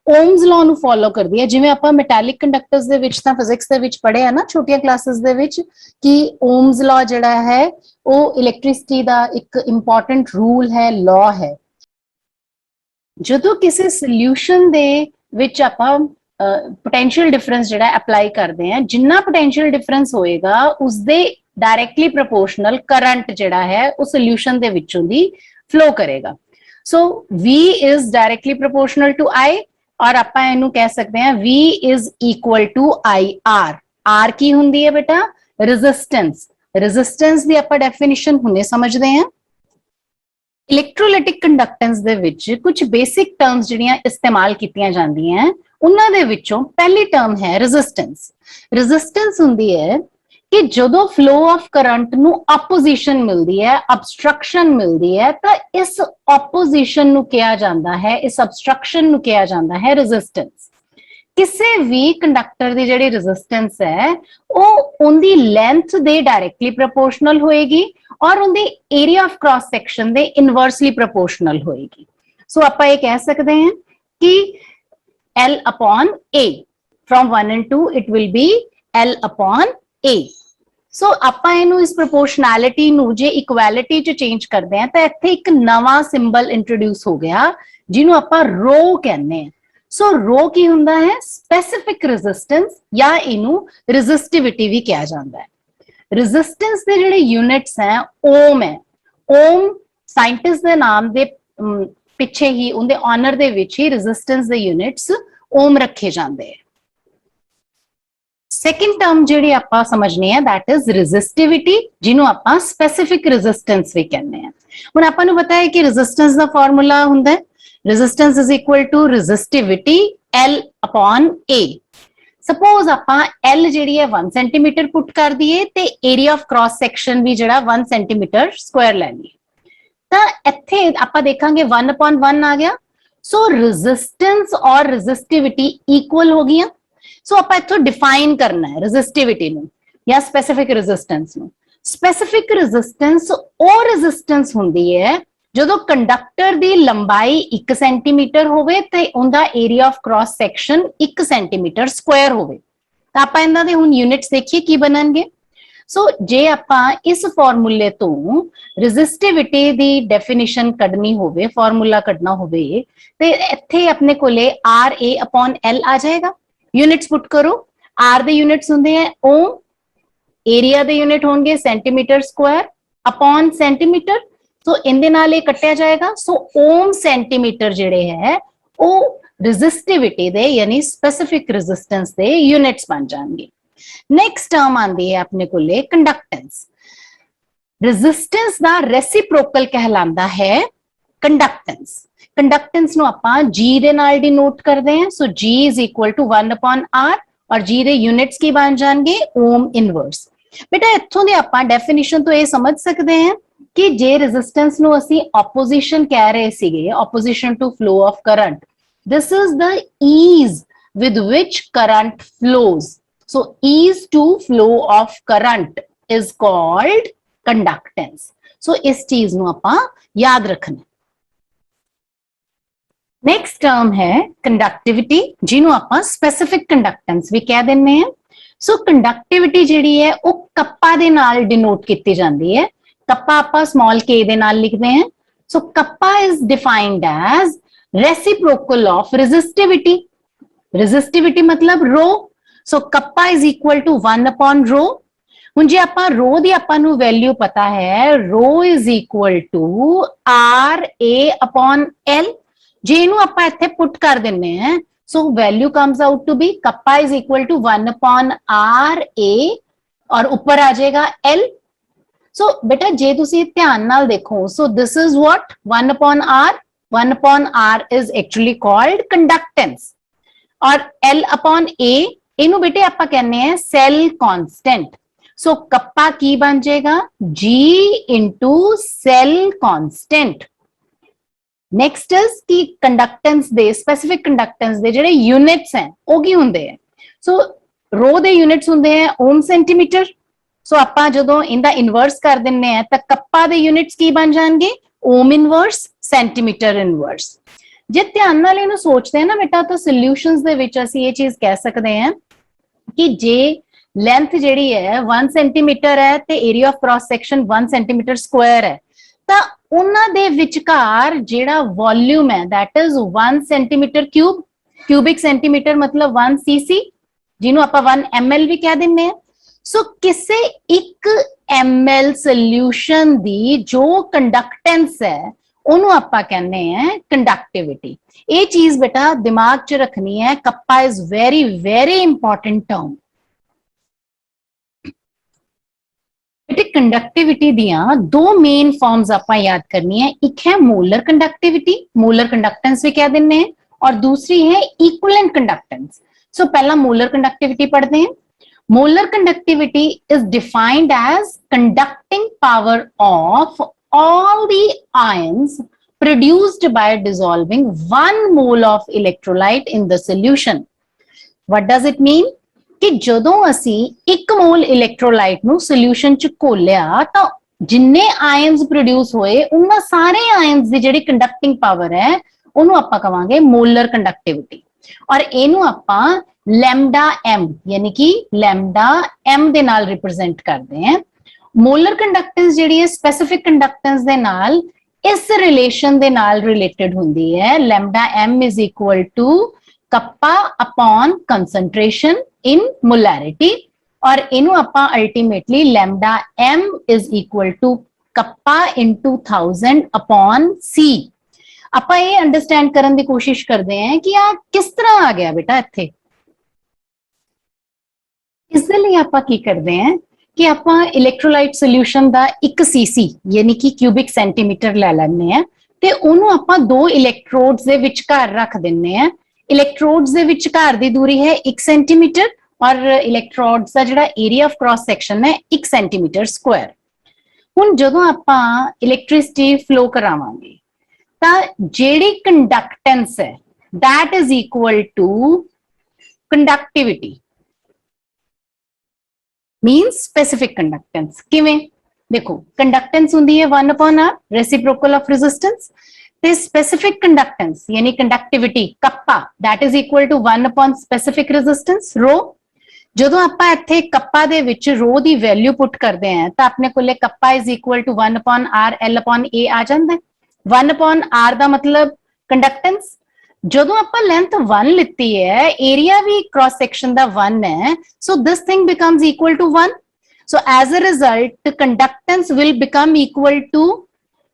A: ਓਮਸ ਲਾਅ ਨੂੰ ਫੋਲੋ ਕਰਦੀ ਹੈ। ਜਿਵੇਂ ਆਪਾਂ ਮੈਟੈਲਿਕ ਕੰਡਕਟਰਸ ਦੇ ਵਿੱਚ ਤਾਂ ਫਿਜ਼ਿਕਸ ਦੇ ਵਿੱਚ ਪੜ੍ਹੇ ਆ ਨਾ ਛੋਟੀਆਂ ਕਲਾਸਿਸ ਦੇ ਵਿੱਚ ਕਿ ਓਮਸ ਲਾਅ ਜਿਹੜਾ ਹੈ ਉਹ ਇਲੈਕਟ੍ਰਿਸਿਟੀ ਦਾ ਇੱਕ ਇੰਪੋਰਟੈਂਟ ਰੂਲ ਹੈ, ਲਾਅ ਹੈ। ਜਦੋਂ ਕਿਸੇ ਸੋਲੂਸ਼ਨ ਦੇ ਵਿੱਚ ਆਪਾਂ पोटेंशियल डिफरेंस जिहड़ा अप्लाई करते हैं, जिन्ना पोटेंशियल डिफरेंस होएगा उसदे डायरेक्टली प्रोपोर्शनल करंट जिहड़ा है उस सोल्यूशन दे विचों दी फ्लो करेगा। So V is directly proportional to I, और आपां इहनूं कह सकते हैं V is equal to IR। R की हुंदी है बेटा रेजिस्टेंस। रेजिस्टेंस दी आपां डेफिनेशन हुणे समझदे हैं। इलैक्ट्रोलिटिक कंडक्टेंस दे विच कुछ बेसिक टर्म्स जिहड़ियां इस्तेमाल कीतियां जांदियां हैं, उन्हां दे विचों पहली टर्म है रेजिस्टेंस। रेजिस्टेंस हुंदी है कि जदों फ्लो ऑफ करंट नूं अपोजिशन मिलदी है, ऑब्स्ट्रक्शन मिलदी है, तो इस ऑपोजिशन नूं कहा जांदा है, इस ऑब्स्ट्रक्शन नूं कहा जांदा है रेजिस्टेंस। किसी भी कंडक्टर की जिहड़ी रेजिस्टेंस है वो उनकी लेंथ दे डायरेक्टली प्रोपोर्शनल होएगी और उनकी area of cross section they inversely proportional होएगी। सो आपां ये कह सकते हैं कि L upon A, from 1 and 2 it will be L upon A। सो आपां इहनूं इस प्रोपोर्शनैलिटी नूं जे इक्वैलिटी च चेंज करते हैं तो इत्थे एक नवा सिंबल इंट्रोड्यूस हो गया जिन्हों आपां रो कहने हैं। सो रो की हुंदा है स्पेसिफिक रेजिस्टेंस या इनू रेजिस्टिविटी भी कहा जाता है। रेजिस्टेंस के जिहड़े यूनिट्स हैं ओम है। ओम साइंटिस्ट के नाम दे पिछे ही उनके ऑनर दे विच ही रेजिस्टेंस दे यूनिट्स ओम रखे जाते हैं। सेकेंड टर्म जिहड़ी आपां समझनी है दैट इज रेजिस्टिविटी, जिन्हों आपां स्पेसिफिक रेजिस्टेंस भी कहने हैं। हुण आपां नूं पता है कि रेजिस्टेंस दा फार्मूला हुंदा है resistance is equal to resistivity L upon A। Suppose आपां L जिहड़ी है 1 सेंटीमीटर पुट कर दिए ते एरिया ऑफ क्रॉस सेक्शन भी जिहड़ा 1 सेंटीमीटर स्क्वायर लै लईए तां इत्थे आपां देखांगे 1 अपॉन 1 आ गया। सो रेजिस्टेंस और रेजिस्टिविटी इक्वल हो गईयां। सो आपां इत्थों डिफाइन करना है रेजिस्टिविटी नूं या स्पेसिफिक रेजिस्टेंस नूं। स्पेसिफिक रेजिस्टेंस ਉਹ रेजिस्टेंस ਹੁੰਦੀ ਹੈ ਜਦੋਂ ਕੰਡਕਟਰ ਦੀ ਲੰਬਾਈ 1 ਸੈਂਟੀਮੀਟਰ ਹੋਵੇ ਤੇ ਉਹਦਾ area of cross section 1 centimetre Square ਹੋਵੇ। ਤਾਂ ਆਪਾਂ ਇਹਨਾਂ ਦੇ ਹੁਣ ਯੂਨਿਟਸ ਦੇਖੀਏ ਕੀ ਬਣਨਗੇ। ਸੋ ਜੇ ਆਪਾਂ ਇਸ ਫਾਰਮੂਲੇ ਤੋਂ ਰੈਜ਼ਿਸਟਿਵਿਟੀ ਦੀ ਡੈਫੀਨੇਸ਼ਨ ਕੱਢਣੀ ਹੋਵੇ ਫਾਰਮੂਲਾ ਕੱਢਣਾ ਹੋਵੇ ਤੇ ਇੱਥੇ ਆਪਣੇ ਕੋਲੇ RA upon L ਆ ਜਾਏਗਾ। यूनिट्स पुट करो। R ਦੇ यूनिट्स ਹੁੰਦੇ ਹੈ ओम, एरिया ਦੇ यूनिट होंगे सेंटीमीटर स्क्वायर अपॉन सेंटीमीटर। सो इनके नाल ये कटिया जाएगा। सो ओम सेंटीमीटर जिहड़े है वो रेजिस्टिविटी दे यानी स्पेसिफिक रेजिस्टेंस दे यूनिट्स बन जाएंगे। नेक्स्ट टर्म आंदी है अपने कोले कंडक्टेंस। रेजिस्टेंस दा रेसिप्रोकल कहलांदा है कंडक्टेंस। कंडक्टेंस ਨੂੰ ਆਪਾਂ G ਦੇ ਨਾਲ ਡਿਨੋਟ ਕਰਦੇ ਹਾਂ। ਸੋ G is equal to 1 upon R और G ਦੇ ਯੂਨਿਟਸ ਕੀ ਬਣ ਜਾਣਗੇ ओम इनवर्स। बेटा ਇੱਥੋਂ ਦੇ ਆਪਾਂ ਡੈਫੀਨੇਸ਼ਨ ਤੋਂ ਇਹ ਸਮਝ ਸਕਦੇ ਹਾਂ ਕਿ ਜੇ ਰੈਜ਼ਿਸਟੈਂਸ ਨੂੰ ਅਸੀਂ ਆਪੋਜੀਸ਼ਨ ਕਹਿ ਰਹੇ ਸੀਗੇ opposition to flow of current, this is the ease with which current flows. So ease to flow of current is called conductance. So ਇਸ ਚੀਜ਼ ਨੂੰ ਆਪਾਂ ਯਾਦ ਰੱਖਣਾ। नेक्स्ट टर्म है कंडक्टिविटी, जिन्हों आपां स्पेसिफिक कंडक्टेंस भी कह दिंदे हैं। सो कंडक्टिविटी जिहड़ी है वो कप्पा दे नाल डिनोट कीती जांदी है। कप्पा आपां स्मॉल k दे नाल लिखदे हैं। So kappa is defined as reciprocal of resistivity. Resistivity मतलब rho. So kappa is equal to 1 upon rho. हुण जे आपां रो दी आपां नूं वैल्यू पता है, rho is equal to RA upon L। जे इनू आपां इत्थे पुट कर दिन्ने हैं so value comes out to be kappa is equal to 1 upon RA और ऊपर आ जाएगा L। सो बेटा जे तुसी ध्यान नाल देखो so this is what 1 upon R। 1 upon R is actually called conductance और L अपॉन A इनू बेटे आपां कहने हैं सेल कांस्टेंट। सो कप्पा की बन जाएगा G into cell constant. Next is की कंडक्टेंस दे स्पेसिफिक कंडक्टेंस दे जेडे यूनिट्स हैं वो की हुंदे हैं। सो रो दे यूनिट्स हुंदे हैं ओम सेंटीमीटर। सो आपां जदों इंदा इनवर्स कर दिन्ने हैं तां कप्पा दे यूनिट्स की बन जाणगे ओम इनवर्स सेंटीमीटर इनवर्स। जे ध्यान नाल इहनूं सोचदे हैं ना बेटा तो सॉल्यूशंस दे विच असीं ये चीज कह सकदे हैं कि जे लेंथ जिहड़ी है 1 सेंटीमीटर है ते area of cross section 1 centimetre square है ਤਾਂ ਉਹਨਾਂ ਦੇ ਵਿਚਕਾਰ ਜਿਹੜਾ ਵੋਲਿਊਮ ਹੈ that is 1 centimetre cube. Cubic centimetre ਮਤਲਬ 1 cc ਜਿਹਨੂੰ ਆਪਾਂ 1 ml ਵੀ ਕਹਿ ਦਿੰਦੇ ਹਾਂ। ਸੋ ਕਿਸੇ 1 ml ਸੋਲਿਊਸ਼ਨ ਦੀ ਜੋ ਕੰਡਕਟੈਂਸ ਹੈ ਉਹਨੂੰ ਆਪਾਂ ਕਹਿੰਦੇ ਆ ਕੰਡਕਟਿਵਿਟੀ। ਇਹ ਚੀਜ਼ ਬੇਟਾ ਦਿਮਾਗ 'ਚ ਰੱਖਣੀ ਹੈ। Kappa is very very important term. Conductivity दियां दो मेन फॉर्म्स आपां याद करनी है। एक है मोलर कंडक्टिविटी, मोलर कंडक्टेंस भी कह दिंदे हैं, और दूसरी है इक्विवेलेंट कंडक्टेंस। सो पहला मोलर कंडक्टिविटी पढ़ते हैं। Molar conductivity is defined as conducting power of all the ions produced by dissolving 1 mole of electrolyte in the solution. What does it mean? कि जदों असी 1 मोल इलेक्ट्रोलाइट नू सोल्यूशन च घोलिया तो जिन्ने आयंस प्रोड्यूस होए उन्हां सारे आयंस दी जिहड़ी कंडक्टिंग पावर है उन्होंने आपां कहांगे मोलर कंडक्टिविटी। और इनू आपां लैम्डा एम यानी कि लैम्डा एम दे नाल रिप्रेजेंट करते हैं। मोलर कंडक्टेंस जिहड़ी है स्पेसिफिक कंडक्टेंस दे नाल इस रिलेशन दे नाल रिलेटेड हुंदी है। Lambda M is equal to kappa upon concentration in molarity और इनू आपां ultimately lambda M is equal to kappa into 1000 upon C. ਆਪਾਂ ਇਹ ਅੰਡਰਸਟੈਂਡ ਕਰਨ ਦੀ ਕੋਸ਼ਿਸ਼ ਕਰਦੇ ਹਾਂ ਕਿ ਆ ਕਿਸ ਤਰ੍ਹਾਂ ਆ ਗਿਆ ਬੇਟਾ ਇੱਥੇ। ਇਸ ਦੇ ਲਈ ਆਪਾਂ ਕੀ ਕਰਦੇ ਹਾਂ ਕਿ ਆਪਾਂ ਇਲੈਕਟ੍ਰੋਲਾਈਟ ਸੋਲੂਸ਼ਨ ਦਾ 1 cc ਯਾਨੀ ਕਿ ਕਿਊਬਿਕ ਸੈਂਟੀਮੀਟਰ ਲੈ ਲੈਂਦੇ ਆ ਤੇ ਉਹਨੂੰ ਆਪਾਂ ਦੋ ਇਲੈਕਟ੍ਰੋਡਸ ਦੇ ਵਿਚਕਾਰ ਰੱਖ ਦਿੰਨੇ ਆ। ਇਲੈਕਟ੍ਰੋਡਸ ਦੇ ਵਿਚਕਾਰ ਦੀ ਦੂਰੀ ਹੈ 1 ਸੈਂਟੀਮੀਟਰ ਔਰ ਇਲੈਕਟ੍ਰੋਡਸ ਦਾ ਜਿਹੜਾ ਏਰੀਆ ਆਫ ਕ੍ਰਾਸ ਸੈਕਸ਼ਨ ਹੈ 1 ਸੈਂਟੀਮੀਟਰ ਸਕੁਆਇਰ। ਹੁਣ ਜਦੋਂ ਆਪਾਂ ਇਲੈਕਟ੍ਰਿਸਿਟੀ ਫਲੋ ਕਰਾਵਾਂਗੇ ਤਾਂ ਜਿਹੜੀ ਕੰਡਕਟੈਂਸ ਹੈ that is equal to conductivity means specific conductance। ਕਿਵੇਂ ਦੇਖੋ ਕੰਡਕਟੈਂਸ ਹੁੰਦੀ ਹੈ 1/r ਰੈਸਿਪਰੋਕਲ ਆਫ ਰੈਜ਼ਿਸਟੈਂਸ ਤੇ ਸਪੈਸਿਫਿਕ ਕੰਡਕਟੈਂਸ ਯਾਨੀ conductivity ਕੱਪਾ that is equal to 1 upon specific resistance rho। ਜਦੋਂ ਆਪਾਂ ਇੱਥੇ ਕੱਪਾ ਦੇ ਵਿੱਚ ਰੋ ਦੀ ਵੈਲਿਊ ਪੁੱਟ ਕਰਦੇ ਹਾਂ ਤਾਂ ਆਪਣੇ ਕੋਲੇ ਕੱਪਾ is equal to 1 upon r l upon a ਆ ਜਾਂਦਾ ਹੈ। 1 upon r ਦਾ ਮਤਲਬ ਕੰਡਕਟੈਂਸ। ਜਦੋਂ ਆਪਾਂ ਲੈਂਥ 1 ਲਿੱਤੀ ਹੈ ਏਰੀਆ ਵੀ ਕ੍ਰਾਸ ਸੈਕਸ਼ਨ ਦਾ 1 ਹੈ so this thing becomes equal to 1। So as a result conductance will become equal to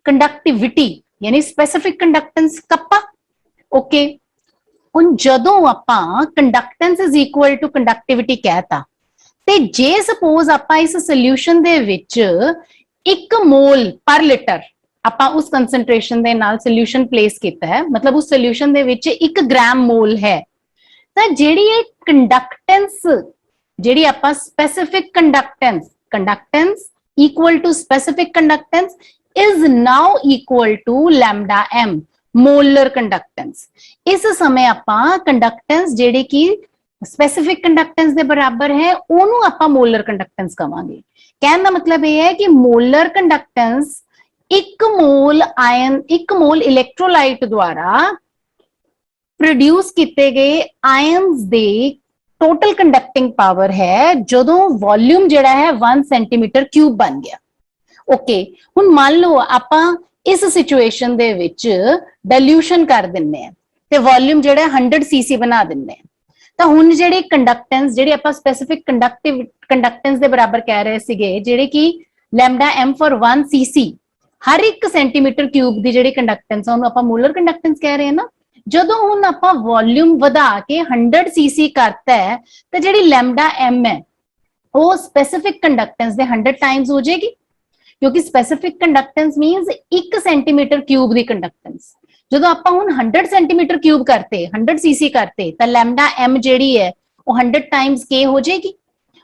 A: conductivity ਯਾਨੀ ਸਪੈਸਿਫਿਕ ਕੰਡਕਟੈਂਸ ਕੱਪਾ। ਓਕੇ ਹੁਣ ਜਦੋਂ ਆਪਾਂ conductance is equal to conductivity ਕਹਿਤਾ ਤੇ ਜੇ ਸਪੋਜ਼ ਆਪਾਂ ਇਸ ਸੋਲੂਸ਼ਨ ਦੇ ਵਿੱਚ 1 ਮੋਲ ਪਰ ਲੀਟਰ ਆਪਾਂ ਉਸ ਕੰਸੈਂਟ੍ਰੇਸ਼ਨ ਦੇ ਨਾਲ ਸੋਲੂਸ਼ਨ ਪਲੇਸ ਕੀਤਾ ਹੈ ਮਤਲਬ ਉਸ ਸੋਲੂਸ਼ਨ ਦੇ ਵਿੱਚ 1 ਗ੍ਰਾਮ ਮੋਲ ਹੈ ਤਾਂ ਜਿਹੜੀ ਇਹ ਕੰਡਕਟੈਂਸ ਜਿਹੜੀ ਆਪਾਂ specific ਕੰਡਕਟੈਂਸ equal to specific conductance is now equal to lambda m molar conductance। ਇਸ ਸਮੇਂ ਆਪਾਂ ਕੰਡਕਟੈਂਸ ਜਿਹੜੀ ਕਿ ਸਪੈਸਿਫਿਕ ਕੰਡਕਟੈਂਸ ਦੇ ਬਰਾਬਰ ਹੈ ਉਹਨੂੰ ਆਪਾਂ ਮੋਲਰ ਕੰਡਕਟੈਂਸ ਕਵਾਂਗੇ। ਕਹਿਣ ਦਾ ਮਤਲਬ ਇਹ ਹੈ ਕਿ molar ਕੰਡਕਟੈਂਸ 1 mall ion 1 mall electrolyte ਦੁਆਰਾ ਪ੍ਰੋਡਿਊਸ ਕੀਤੇ ਗਏ ਆਇਨਸ ਦੇ ਟੋਟਲ ਕੰਡਕਟਿੰਗ ਪਾਵਰ ਹੈ ਜਦੋਂ ਵੋਲਿਊਮ ਜਿਹੜਾ ਹੈ 1 ਸੈਂਟੀਮੀਟਰ ਕਿਊਬ ਬਣ ਗਿਆ। ਓਕੇ ਹੁਣ ਮੰਨ ਲਓ ਆਪਾਂ ਇਸ ਸਿਚੁਏਸ਼ਨ ਦੇ ਵਿੱਚ ਡਾਇਲੂਸ਼ਨ ਕਰ ਦਿੰਨੇ ਆ ਤੇ ਵੋਲਿਊਮ ਜਿਹੜਾ 100 cc ਬਣਾ ਦਿੰਨੇ ਆ ਤਾਂ ਹੁਣ ਜਿਹੜੀ ਕੰਡਕਟੈਂਸ ਜਿਹੜੀ ਆਪਾਂ ਸਪੈਸਿਫਿਕ ਕੰਡਕਟੈਂਸ ਦੇ ਬਰਾਬਰ ਕਹਿ ਰਹੇ ਸੀਗੇ ਜਿਹੜੇ ਕਿ ਲੈਮਡਾ m for 1 cc ਹਰ 1 ਸੈਂਟੀਮੀਟਰ ਕਿਊਬ ਦੀ ਜਿਹੜੀ ਕੰਡਕਟੈਂਸ ਆ ਉਹਨੂੰ ਆਪਾਂ ਮੋਲਰ ਕੰਡਕਟੈਂਸ ਕਹਿ ਰਹੇ ਹਾਂ ਨਾ। ਜਦੋਂ ਹੁਣ ਆਪਾਂ ਵੋਲਿਊਮ ਵਧਾ ਕੇ 100 cc ਕਰਤਾ ਹੈ ਤਾਂ ਜਿਹੜੀ ਲੈਮਡਾ m ਹੈ ਉਹ ਸਪੈਸਿਫਿਕ ਕੰਡਕਟੈਂਸ ਦੇ 100 ਟਾਈਮਸ ਹੋ ਜਾਏਗੀ ਕਿਉਂਕਿ ਸਪੈਸਿਫਿਕ ਕੰਡਕਟੈਂਸ ਮੀਨਸ 1 ਸੈਂਟੀਮੀਟਰ ਕਿਊਬ ਦੀ ਕੰਡਕਟੈਂਸ। ਜਦੋਂ ਆਪਾਂ ਹੁਣ 100 ਸੈਂਟੀਮੀਟਰ ਕਿਊਬ ਕਰਤੇ 100 cc ਕਰਤੇ ਤਾਂ ਲੈਮਡਾ m ਜਿਹੜੀ ਹੈ ਉਹ 100 ਟਾਈਮਸ k ਹੋ ਜਾਏਗੀ।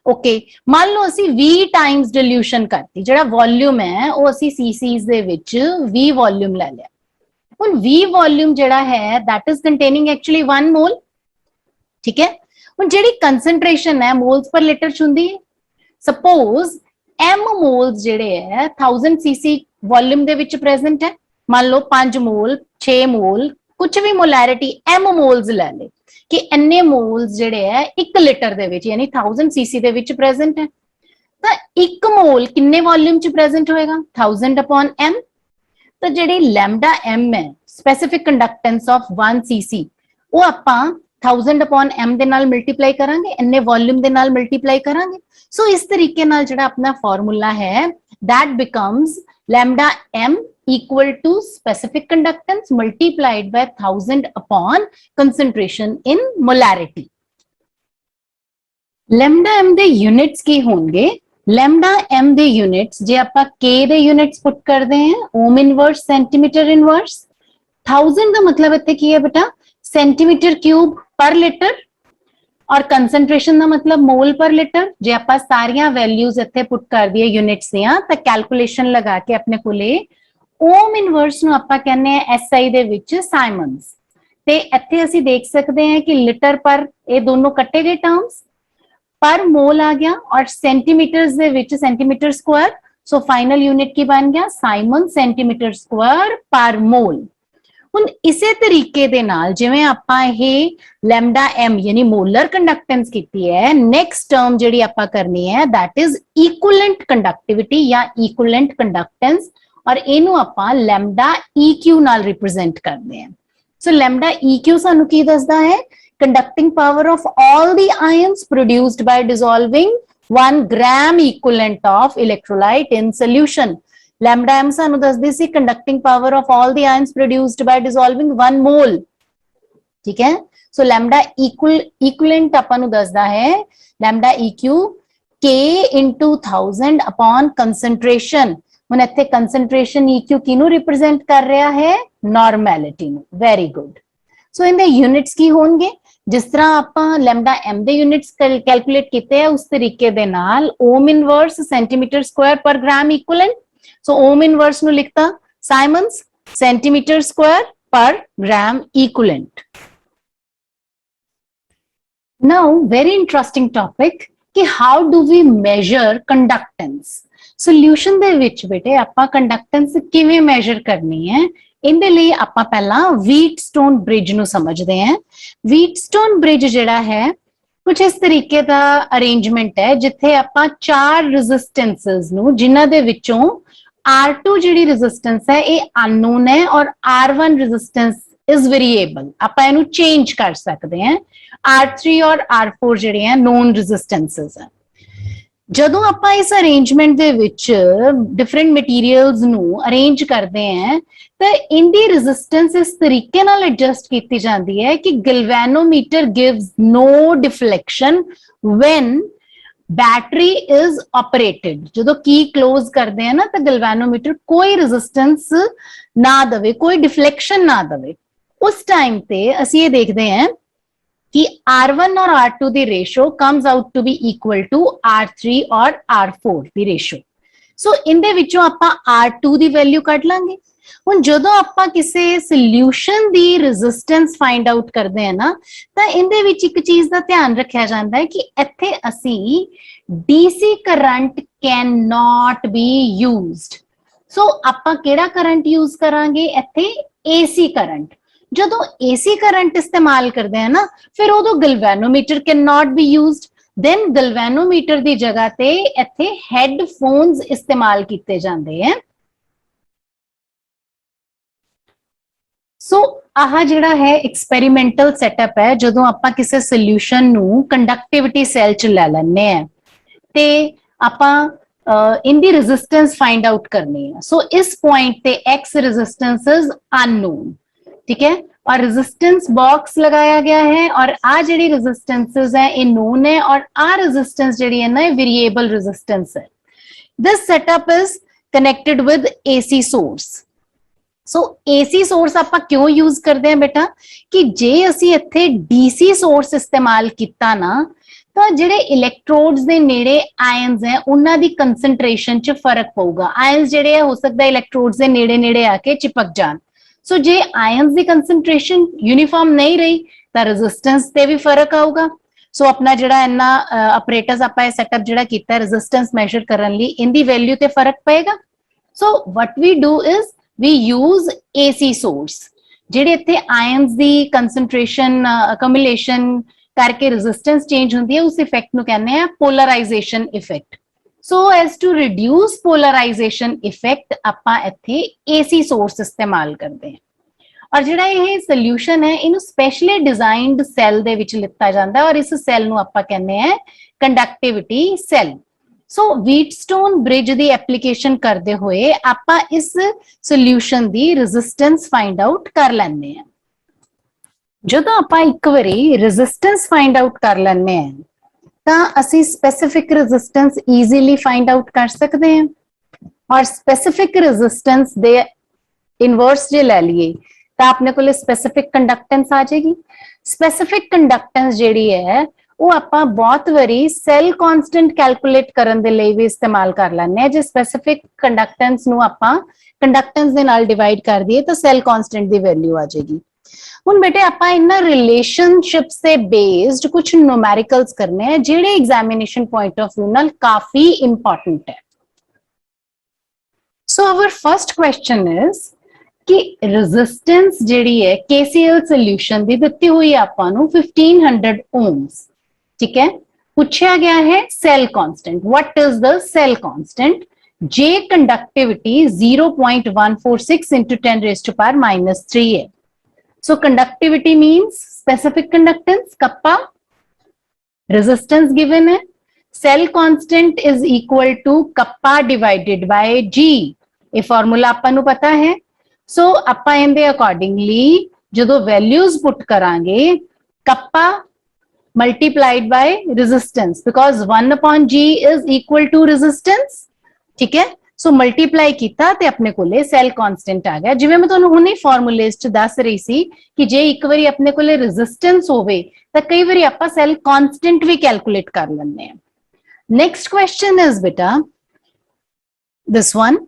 A: ਓਕੇ ਮੰਨ ਲਓ ਅਸੀਂ 20 ਟਾਈਮਸ ਡਿਲੂਸ਼ਨ ਕਰਤੀ ਜਿਹੜਾ ਵੋਲਿਊਮ ਹੈ ਉਹ ਅਸੀਂ cc's ਦੇ ਵਿੱਚ 20 ਵੋਲਿਊਮ ਲੈ ਲਿਆ। ਹੁਣ 20 ਵੋਲਿਊਮ ਜਿਹੜਾ ਹੈ that is containing actually 1 mole ਠੀਕ ਹੈ। ਹੁਣ ਜਿਹੜੀ ਕੰਸੈਂਟ੍ਰੇਸ਼ਨ ਹੈ ਮੋਲਸ ਪਰ ਲੀਟਰ ਚ ਹੁੰਦੀ ਹੈ ਸਪੋਜ਼ m ਮੋਲਸ ਜਿਹੜੇ ਹੈ 1000 cc ਵੋਲਿਊਮ ਦੇ ਵਿੱਚ ਪ੍ਰੈਜ਼ੈਂਟ ਹੈ। ਮੰਨ ਲਓ 5 ਮੋਲ 6 ਮੋਲ ਕੁਝ ਵੀ ਮੋਲੈਰਿਟੀ m ਮੋਲਸ ਲੈ ਲੇ ਕਿ ਇੰਨੇ ਮੋਲਸ ਜਿਹੜੇ ਹੈ 1 ਲੀਟਰ ਦੇ ਵਿੱਚ ਯਾਨੀ 1000 cc ਦੇ ਵਿੱਚ ਪ੍ਰੈਜ਼ੈਂਟ ਹੈ ਤਾਂ 1 ਮੋਲ ਕਿੰਨੇ ਵੋਲਿਊਮ ਚ ਪ੍ਰੈਜ਼ੈਂਟ ਹੋਏਗਾ 1000 upon m। ਤਾਂ ਜਿਹੜੀ ਲੈਮਡਾ m ਹੈ ਸਪੈਸਿਫਿਕ ਕੰਡਕਟੈਂਸ ਆਫ 1 cc ਉਹ ਆਪਾਂ 1000 upon m ਦੇ ਨਾਲ ਮਲਟੀਪਲਾਈ ਕਰਾਂਗੇ ਇੰਨੇ ਵੋਲਿਊਮ ਦੇ ਨਾਲ ਮਲਟੀਪਲਾਈ ਕਰਾਂਗੇ। ਸੋ ਇਸ ਤਰੀਕੇ ਨਾਲ ਜਿਹੜਾ ਆਪਣਾ ਫਾਰਮੂਲਾ ਹੈ that becomes lambda m equal to specific conductance multiplied by 1000 upon concentration in molarity। lambda m ਦੇ ਯੂਨਿਟਸ ਕੀ ਹੋਣਗੇ lambda m ਦੇ ਯੂਨਿਟਸ ਜੇ ਆਪਾਂ k ਦੇ ਯੂਨਿਟਸ ਪੁੱਟ ਕਰਦੇ ਹਾਂ ਓਮ ਇਨਵਰਸ ਸੈਂਟੀਮੀਟਰ ਇਨਵਰਸ 1000 ਦਾ ਮਤਲਬ ਇੱਥੇ ਕੀ ਹੈ ਬੇਟਾ ਸੈਂਟੀਮੀਟਰ ਕਿਊਬ ਪਰ ਲੀਟਰ ਔਰ ਕੰਸੈਂਟ੍ਰੇਸ਼ਨ ਦਾ ਮਤਲਬ ਮੋਲ ਪਰ ਲੀਟਰ। ਜੇ ਆਪਾਂ ਸਾਰੀਆਂ ਵੈਲਿਊਜ਼ ਇੱਥੇ ਪੁੱਟ ਕਰ ਦਈਏ ਯੂਨਿਟਸ ਦੀਆਂ ਤਾਂ ਕੈਲਕੂਲੇਸ਼ਨ ਲਗਾ ਕੇ ਆਪਣੇ ਕੋਲੇ ਓਮ ਇਨਵਰਸ ਨੂੰ ਆਪਾਂ ਕਹਿੰਦੇ ਆ SI ਦੇ ਵਿੱਚ ਸਾਈਮਨਸ ਤੇ ਇੱਥੇ ਅਸੀਂ ਦੇਖ ਸਕਦੇ ਹਾਂ ਕਿ ਲੀਟਰ ਪਰ ਇਹ ਦੋਨੋਂ ਕੱਟੇ ਗਏ ਟਰਮਸ पर मोल आ गया और सेंटीमीटर्स दे विच centimetre square so final unit की बन गया साइमन सेंटीमीटर स्क्वायर पर मोल। हुण इसे तरीके दे नाल जिवें आपां ये लैम्डा m यानी मोलर कंडक्टेंस कीती है नेक्स्ट टर्म जिहड़ी आपां करनी है दैट इज इक्विवेलेंट कंडक्टिविटी या इक्विवेलेंट कंडक्टेंस और इहनू आपां लैम्डा eq नाल रिप्रेजेंट करदे हैं। सो लैम्डा eq सानू की दसदा है conducting power of all the ions produced by dissolving 1 gram equivalent of electrolyte in solution। Lambda m सानू दसदी सी conducting power of all the ions produced by dissolving 1 mole, ठीक है। सो लैम्डा इक्विवेलेंट आपां नू दसदा है lambda EQ K into 1000 upon concentration. ਹੁਣ ਇੱਥੇ ਕੰਸੈਂਟ੍ਰੇਸ਼ਨ EQ ਕਿਹਨੂੰ ਰਿਪਰੈਜ਼ੈਂਟ ਕਰ ਰਿਹਾ ਹੈ, ਨਾਰਮੈਲਿਟੀ ਨੂੰ। Very good. ਸੋ ਇਹਦੇ ਯੂਨਿਟਸ ਕੀ ਹੋਣਗੇ, ਜਿਸ ਤਰ੍ਹਾਂ ਆਪਾਂ ਲੈਮਡਾ m ਦੇ ਯੂਨਿਟਸ ਕੈਲਕੂਲੇਟ ਕੀਤੇ ਆ ਉਸ ਤਰੀਕੇ ਦੇ ਨਾਲ ਓਮ ਇਨਵਰਸ ਸੈਂਟੀਮੀਟਰ ਸਕੁਆਇਰ ਪਰ ਗ੍ਰਾਮ ਇਕੁਇਵਲੈਂਟ। ਸੋ ਓਮ ਇਨਵਰਸ ਨੂੰ ਲਿਖਤਾ ਸਾइमंस सेंटीमीटर स्क्वायर पर gram equivalent. Now very interesting topic कि how do we measure conductance। Solution ਦੇ ਵਿੱਚ ਬੇਟੇ ਆਪਾਂ ਕੰਡਕਟੈਂਸ ਕਿਵੇਂ ਮੈਜ਼ਰ ਕਰਨੀ ਹੈ, ਇਹਦੇ ਲਈ ਆਪਾਂ ਪਹਿਲਾਂ ਵੀਟਸਟੋਨ ਬ੍ਰਿਜ ਨੂੰ ਸਮਝਦੇ ਹਾਂ। ਵੀਟਸਟੋਨ ਬ੍ਰਿਜ ਜਿਹੜਾ ਹੈ ਕੁਝ ਇਸ ਤਰੀਕੇ ਦਾ ਅਰੇਂਜਮੈਂਟ ਹੈ ਜਿੱਥੇ ਆਪਾਂ 4 ਰੈਜ਼ਿਸਟੈਂਸਸ ਨੂੰ, ਜਿਨ੍ਹਾਂ ਦੇ ਵਿੱਚੋਂ R2 ਜਿਹੜੀ ਰੈਜ਼ਿਸਟੈਂਸ ਹੈ ਇਹ ਅਨਨੋਨ ਹੈ ਔਰ R1 ਰੈਜ਼ਿਸਟੈਂਸ ਇਜ਼ ਵੇਰੀਏਬਲ, ਆਪਾਂ ਇਹਨੂੰ ਚੇਂਜ ਕਰ ਸਕਦੇ ਹਾਂ। R3 ਔਰ R4 ਜਿਹੜੀਆਂ ਨੋਨ ਰੈਜ਼ਿਸਟੈਂਸਸ ਹੈ। ਜਦੋਂ ਆਪਾਂ ਇਸ ਅਰੇਂਜਮੈਂਟ ਦੇ ਵਿੱਚ ਡਿਫਰੈਂਟ ਮਟੀਰੀਅਲਸ ਨੂੰ ਅਰੇਂਜ ਕਰਦੇ ਹਾਂ ਤਾਂ ਇਹਦੀ ਰੈਜ਼ਿਸਟੈਂਸ ਇਸ ਤਰੀਕੇ ਨਾਲ ਐਡਜਸਟ ਕੀਤੀ ਜਾਂਦੀ ਹੈ ਕਿ galvanometer gives no deflection when battery is operated. जो की क्लोज करते हैं ना तो गैल्वेनोमीटर कोई रेजिस्टेंस ना दवे, कोई डिफ्लेक्शन ना दवे। उस टाइम पे ਅਸੀਂ ਇਹ ਦੇਖਦੇ हैं कि R1 और R2 the ratio comes out to be equal to R3 और R4 ਦੀ रेशो। सो इनदे विचों ਆਪਾਂ R2 ਦੀ वैल्यू ਕੱਢ ਲਾਂਗੇ। ਹੁਣ ਜਦੋਂ ਆਪਾਂ ਕਿਸੇ ਸੋਲਿਊਸ਼ਨ ਦੀ ਰੈਜ਼ਿਸਟੈਂਸ ਫਾਈਂਡ ਆਊਟ ਕਰਦੇ ਹਾਂ ਨਾ ਤਾਂ ਇਹਦੇ ਵਿੱਚ ਇੱਕ ਚੀਜ਼ ਦਾ ਧਿਆਨ ਰੱਖਿਆ ਜਾਂਦਾ ਹੈ ਕਿ ਇੱਥੇ ਅਸੀਂ DC current can not be used. So ਆਪਾਂ ਕਿਹੜਾ ਕਰੰਟ ਯੂਜ਼ ਕਰਾਂਗੇ ਇੱਥੇ, ਏਸੀ ਕਰੰਟ। ਜਦੋਂ ਏਸੀ ਕਰੰਟ ਇਸਤੇਮਾਲ ਕਰਦੇ ਹਾਂ ਨਾ ਫਿਰ ਉਦੋਂ galvanometer can not be used. then galvanometer ਦੀ ਜਗ੍ਹਾ ਤੇ ਇੱਥੇ ਹੈਡਫੋਨਸ ਇਸਤੇਮਾਲ ਕੀਤੇ ਜਾਂਦੇ ਹੈ। ਸੋ ਆਹ ਜਿਹੜਾ ਹੈ ਐਕਸਪੈਰੀਮੈਂਟਲ ਸੈਟਅਪ ਹੈ, ਜਦੋਂ ਆਪਾਂ ਕਿਸੇ ਸੋਲਿਊਸ਼ਨ ਨੂੰ ਕੰਡਕਟਿਵਿਟੀ ਸੈੱਲ ਚ ਲੈ ਲੈਂਦੇ ਆ ਤੇ ਆਪਾਂ ਇਨਦੀ ਰੈਜ਼ਿਸਟੈਂਸ ਫਾਈਂਡ ਆਊਟ ਕਰਨੀ ਹੈ। ਸੋ ਇਸ ਪੁਆਇੰਟ ਤੇ x रेजिस्टेंस इज अननोन, ठीक है, और रेजिस्टेंस बॉक्स लगाया गया है और आ ਜਿਹੜੀ रेजिस्टेंसेस है ये नोन है और आ रेजिस्टेंस ਜਿਹੜੀ ਹੈ ਨਾ ਇਹ वेरिएबल रेजिस्टेंस है। This setup is connected with AC source. So AC source ਆਪਾਂ ਕਿਉਂ ਯੂਜ਼ ਕਰਦੇ ਹਾਂ ਬੇਟਾ ਕਿ ਜੇ ਅਸੀਂ ਇੱਥੇ DC सोर्स इस्तेमाल ਕੀਤਾ ਨਾ ਤਾਂ ਜਿਹੜੇ ਇਲੈਕਟ੍ਰੋਡਸ ਦੇ ਨੇੜੇ ਆਇਨਸ ਹੈ ਉਹਨਾਂ ਦੀ ਕੰਸੈਂਟ੍ਰੇਸ਼ਨ 'ਚ ਫਰਕ ਪਊਗਾ। ਆਇਨਸ ਜਿਹੜੇ ਆ ਹੋ ਸਕਦਾ ਇਲੈਕਟ੍ਰੋਡਸ ਦੇ ਨੇੜੇ ਆ ਕੇ ਚਿਪਕ ਜਾਣ। ਸੋ ਜੇ ਆਇਨਸ ਦੀ ਕੰਸੈਂਟ੍ਰੇਸ਼ਨ ਯੂਨੀਫਾਰਮ ਨਹੀਂ ਰਹੀ ਤਾਂ ਰੈਜ਼ਿਸਟੈਂਸ ਤੇ ਵੀ ਫਰਕ ਆਊਗਾ। ਸੋ ਆਪਣਾ ਜਿਹੜਾ ਇੰਨਾ ਆਪਰੇਟਰਸ ਆਪਾਂ ਇਹ ਸੈਟਅਪ ਜਿਹੜਾ ਕੀਤਾ ਰੈਜ਼ਿਸਟੈਂਸ ਮੈਜ਼ਰ ਕਰਨ ਲਈ ਇਹਦੀ ਵੈਲਿਊ ਤੇ ਫਰਕ ਪਏਗਾ। So what we do is we use AC source। ਜਿਹੜੇ ਇੱਥੇ ਆਇਨਸ ਦੀ ਕੰਸੈਂਟ੍ਰੇਸ਼ਨ ਅਕਮੂਲੇਸ਼ਨ ਕਰਕੇ ਰੈਜ਼ਿਸਟੈਂਸ ਚੇਂਜ ਹੁੰਦੀ ਹੈ ਉਸ ਇਫੈਕਟ ਨੂੰ ਕਹਿੰਦੇ ਆ polarisation effect. So as to reduce polarisation effect ਆਪਾਂ ਇੱਥੇ AC ਸੋਰਸ ਇਸਤੇਮਾਲ ਕਰਦੇ ਹਾਂ। ਔਰ ਜਿਹੜਾ ਇਹ ਸੋਲਿਊਸ਼ਨ ਹੈ ਇਹਨੂੰ ਸਪੈਸ਼ਲੀ ਡਿਜ਼ਾਈਨਡ ਸੈੱਲ ਦੇ ਵਿੱਚ ਲਿੱਤਾ ਜਾਂਦਾ ਔਰ ਇਸ ਸੈੱਲ ਨੂੰ ਆਪਾਂ ਕਹਿੰਦੇ ਆ ਕੰਡਕਟਿਵਿਟੀ ਸੈੱਲ। ਸੋ ਵੀਟਸਟੋਨ ਬ੍ਰਿਜ ਦੀ ਐਪਲੀਕੇਸ਼ਨ ਕਰਦੇ ਹੋਏ ਆਪਾਂ ਇਸ ਸੋਲਿਊਸ਼ਨ ਦੀ ਰੈਜ਼ਿਸਟੈਂਸ ਫਾਈਂਡ ਆਊਟ ਕਰ ਲੈਂਦੇ ਹਾਂ। ਜਦੋਂ ਆਪਾਂ ਇੱਕ ਵਾਰੀ ਰੈਜ਼ਿਸਟੈਂਸ ਫਾਈਂਡ ਆਊਟ ਕਰ ਲੈਂਦੇ ਹਾਂ ਤਾਂ ਅਸੀਂ specific resistance easily find out ਕਰ ਸਕਦੇ ਹਾਂ। ਔਰ ਸਪੈਸਿਫਿਕ ਰੈਜ਼ਿਸਟੈਂਸ ਦੇ ਇਨਵਰਸ ਜੇ ਲੈ ਲਈਏ ਤਾਂ ਆਪਣੇ ਕੋਲ ਸਪੈਸਿਫਿਕ ਕੰਡਕਟੈਂਸ ਆ ਜਾਏਗੀ। ਸਪੈਸਿਫਿਕ ਕੰਡਕਟੈਂਸ ਜਿਹੜੀ ਹੈ ਉਹ ਆਪਾਂ ਬਹੁਤ ਵਾਰੀ ਸੈੱਲ ਕਾਂਸਟੈਂਟ ਕੈਲਕੂਲੇਟ ਕਰਨ ਦੇ ਲਈ ਵੀ ਇਸਤੇਮਾਲ ਕਰ ਲੈਂਦੇ ਹਾਂ। ਜੇ ਸਪੈਸਿਫਿਕ ਕੰਡਕਟੈਂਸ ਨੂੰ ਆਪਾਂ ਕੰਡਕਟੈਂਸ ਦੇ ਨਾਲ ਡਿਵਾਈਡ ਕਰ ਦਈਏ ਤਾਂ ਸੈੱਲ ਕਾਂਸਟੈਂਟ ਦੀ ਵੈਲਿਊ ਆ ਜਾਏਗੀ। ਹੁਣ ਬੇਟੇ ਆਪਾਂ ਇਹਨਾਂ ਰਿਲੇਸ਼ਨਸ਼ਿਪਸ ਤੇ ਬੇਸਡ ਕੁਝ ਨੂਮੈਰੀਕਲਸ ਕਰਨੇ ਆ ਜਿਹੜੇ ਐਗਜ਼ਾਮੀਨੇਸ਼ਨ ਪੁਆਇੰਟ ਆਫ ਵਿਊ ਨਾਲ ਕਾਫੀ ਇੰਪੋਰਟੈਂਟ ਹੈ। ਸੋ ਆਵਰ ਫਰਸਟ ਕੁਐਸਚਨ ਇਜ਼ ਕਿ ਰੈਜ਼ਿਸਟੈਂਸ ਜਿਹੜੀ ਹੈ KCl ਸੋਲਿਊਸ਼ਨ ਦੀ ਦਿੱਤੀ ਹੋਈ ਆਪਾਂ ਨੂੰ 1500 ohms, ठीक है। पूछा गया है cell constant, what is the cell constant. J conductivity 0.146 into 10 raised to power -3 है। So conductivity means specific conductance kappa, resistance given है, cell constant is equal to kappa divided by G। ਇਹ formula ਆਪਾਂ ਨੂੰ ਪਤਾ ਹੈ। ਸੋ ਆਪਾਂ ਇਹਦੇ accordingly ਜਦੋਂ ਵੈਲਿਊਜ਼ ਪੁੱਟ ਕਰਾਂਗੇ, ਕੱਪਾ multiplied by resistance, because 1 upon G is equal to resistance, ठीक है। सो मल्टीप्लाई किया ते अपने कोले सेल कांस्टेंट आ गया। जिवें मैं तुहानूं हुणे फार्मूलेस च दस रही सी कि जे एक बारी अपने कोले रेजिस्टेंस होवे तां कई बारी आपां सेल कांस्टेंट भी कैलकुलेट कर लैंदे हैं। नेक्स्ट क्वेश्चन इज बेटा this one,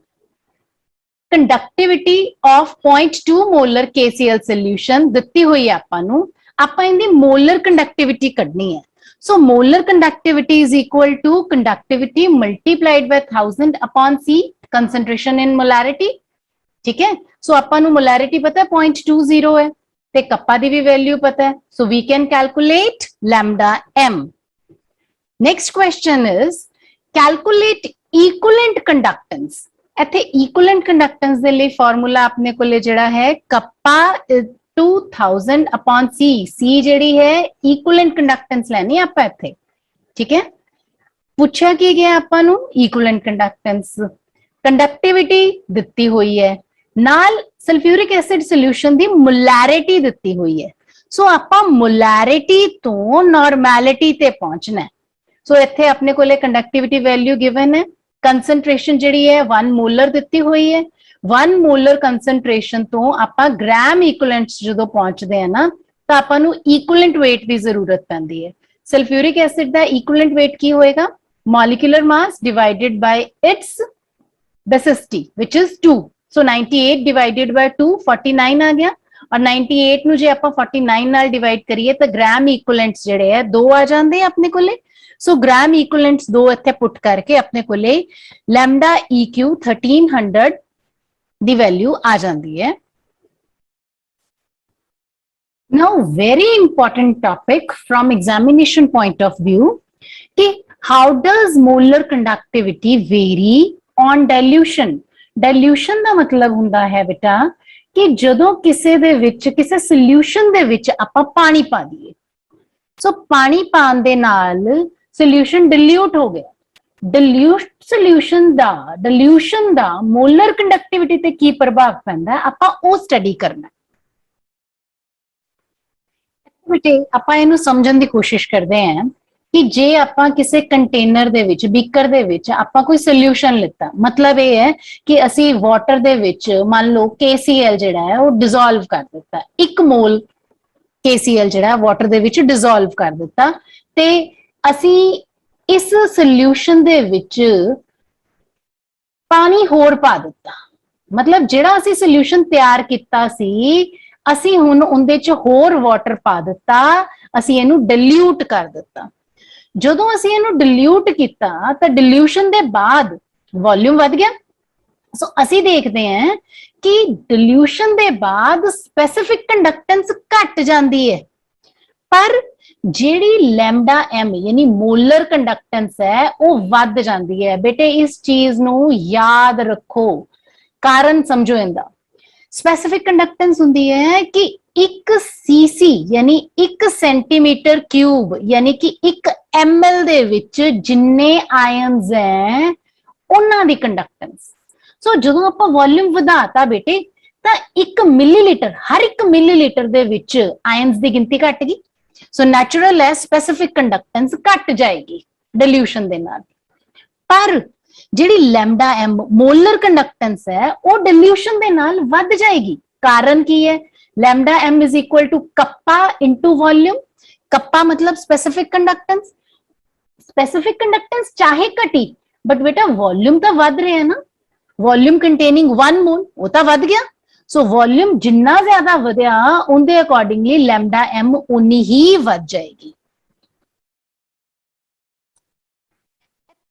A: conductivity of 0.2 molar KCl solution दित्ती हुई है आपां नूं, आपां इहदी मोलर कंडक्टिविटी कढनी है। So molar conductivity is equal to conductivity multiplied by 1000 upon C, concentration in molarity, ठीक है। So आपां नूं molarity पता है 0.20 है, ते कप्पा दी भी वैल्यू पता है, so we can calculate lambda m। Next question is calculate equivalent conductance। ਇੱਥੇ equivalent conductance ਦੇ ਲਈ ਫਾਰਮੂਲਾ ਆਪਣੇ ਕੋਲੇ ਜਿਹੜਾ ਹੈ ਕੱਪਾ 2000 upon C, C ਜਿਹੜੀ ਹੈ equivalent conductance ਲੈਣੀ ਆਪਾਂ ਇੱਥੇ, ਠੀਕ ਹੈ। ਪੁੱਛਿਆ ਕੀ ਗਿਆ ਆਪਾਂ ਨੂੰ equivalent conductance, ਕੰਡਕਟਿਵਿਟੀ ਦਿੱਤੀ ਹੋਈ ਹੈ, ਨਾਲ ਸਲਫਿਊਰਿਕ ਐਸਿਡ ਸੋਲੂਸ਼ਨ ਦੀ ਮੋਲੈਰਿਟੀ ਦਿੱਤੀ ਹੋਈ ਹੈ। ਸੋ ਆਪਾਂ ਮੋਲੈਰਿਟੀ ਤੋਂ ਨਾਰਮੈਲਿਟੀ ਤੇ ਪਹੁੰਚਣਾ ਹੈ। ਸੋ ਇੱਥੇ ਆਪਣੇ ਕੋਲੇ ਕੰਡਕਟਿਵਿਟੀ ਵੈਲਿਊ ਗਿਵਨ ਹੈ, कंसंट्रेशन जिहड़ी है 1 मोलर दित्ती हुई है। 1 मोलर कंसंट्रेशन तो आपां ग्राम इक्विवेलेंट्स जदों पहुंचदे हैं ना तां आपां नूं इक्विवेलेंट वेट दी जरूरत पैंदी है। सल्फ्यूरिक एसिड दा इक्विवेलेंट वेट की होएगा, molecular mass divided by it's basicity which is 2। So 98 divided by 2 49 आ गया, और 98 नूं जे आपां 49 नाल डिवाइड करिए तां ग्राम इक्विवेलेंट्स जिहड़े है 2 आ जांदे अपने कोले। सो ग्राम इक्विवेलेंट्स 2 इत्थे पुट करके अपने कोले लैम्डा EQ 1300 दी वैल्यू आ जाती है। Now very important topic from examination point of view कि how does molar conductivity vary on dilution. Dilution का मतलब हुंदा है बेटा कि जदों किसे दे विच किसे सॉल्यूशन दे विच आपां पानी पा दईए, सो पानी पाण दे नाल सॉल्यूशन डिल्यूट हो गया, डिल्यूट सॉल्यूशन दा मोलर कंडक्टिविटी ते की प्रभाव पैंदा आपां ओ स्टडी करना। बेटे आपां इहनूं समझण दी कोशिश करदे हैं कि जे आपां किसे कंटेनर दे विच बीकर दे विच आपां कोई सॉल्यूशन लिता, मतलब ये है कि असी वाटर दे विच मान लो KCl जिहड़ा है वो डिसॉल्व कर दिता, 1 मोल KCl जिहड़ा वाटर दे विच डिसॉल्व कर दिता, ते असी इस सॉल्यूशन दे विच पानी होर पा दिता। मतलब जिहड़ा असी सॉल्यूशन तैयार कीता सी असी हुण उहदे च होर वाटर पा दिता, असी इहनूं डिल्यूट कर दिता। जदों असी इहनूं डिल्यूट कीता तां डिल्यूशन दे बाद वॉल्यूम वध गया। सो असी देखते हैं कि डिल्यूशन दे बाद स्पेसिफिक कंडक्टेंस घट जाती है, पर जिहड़ी लैम्डा m यानी मोलर कंडक्टेंस है वो वध जाती है। बेटे इस चीज नूं याद रखो, कारण समझो इंदा। स्पेसिफिक कंडक्टेंस हुंदी है कि 1 cc यानी 1 सेंटीमीटर क्यूब यानी कि 1 ml दे विच जिन्ने आयन्स हैं उन्हां दी कंडक्टेंस। सो जदों आपां वॉल्यूम वधाता बेटे तां 1 मिलीलीटर, हर 1 मिलीलीटर दे विच आयन्स दी गिनती घट गई। सो नैचुरल है स्पेसिफिक कंडक्टेंस घट जाएगी डिल्यूशन दे नाल, पर जिहड़ी लैम्डा m मोलर कंडक्टेंस है वो डिल्यूशन दे नाल वध जाएगी। कारण की है, lambda m is equal to kappa into volume. Kappa मतलब स्पेसिफिक कंडक्टेंस, स्पेसिफिक कंडक्टेंस चाहे घटी बट बेटा वॉल्यूम तो वध रहा है ना, वॉल्यूम कंटेनिंग 1 मोल वो तो वध गया। सो वॉल्यूम जिन्ना ज्यादा वधिया उनके अकॉर्डिंगली लैम्डा m उन्नी ही वध जाएगी।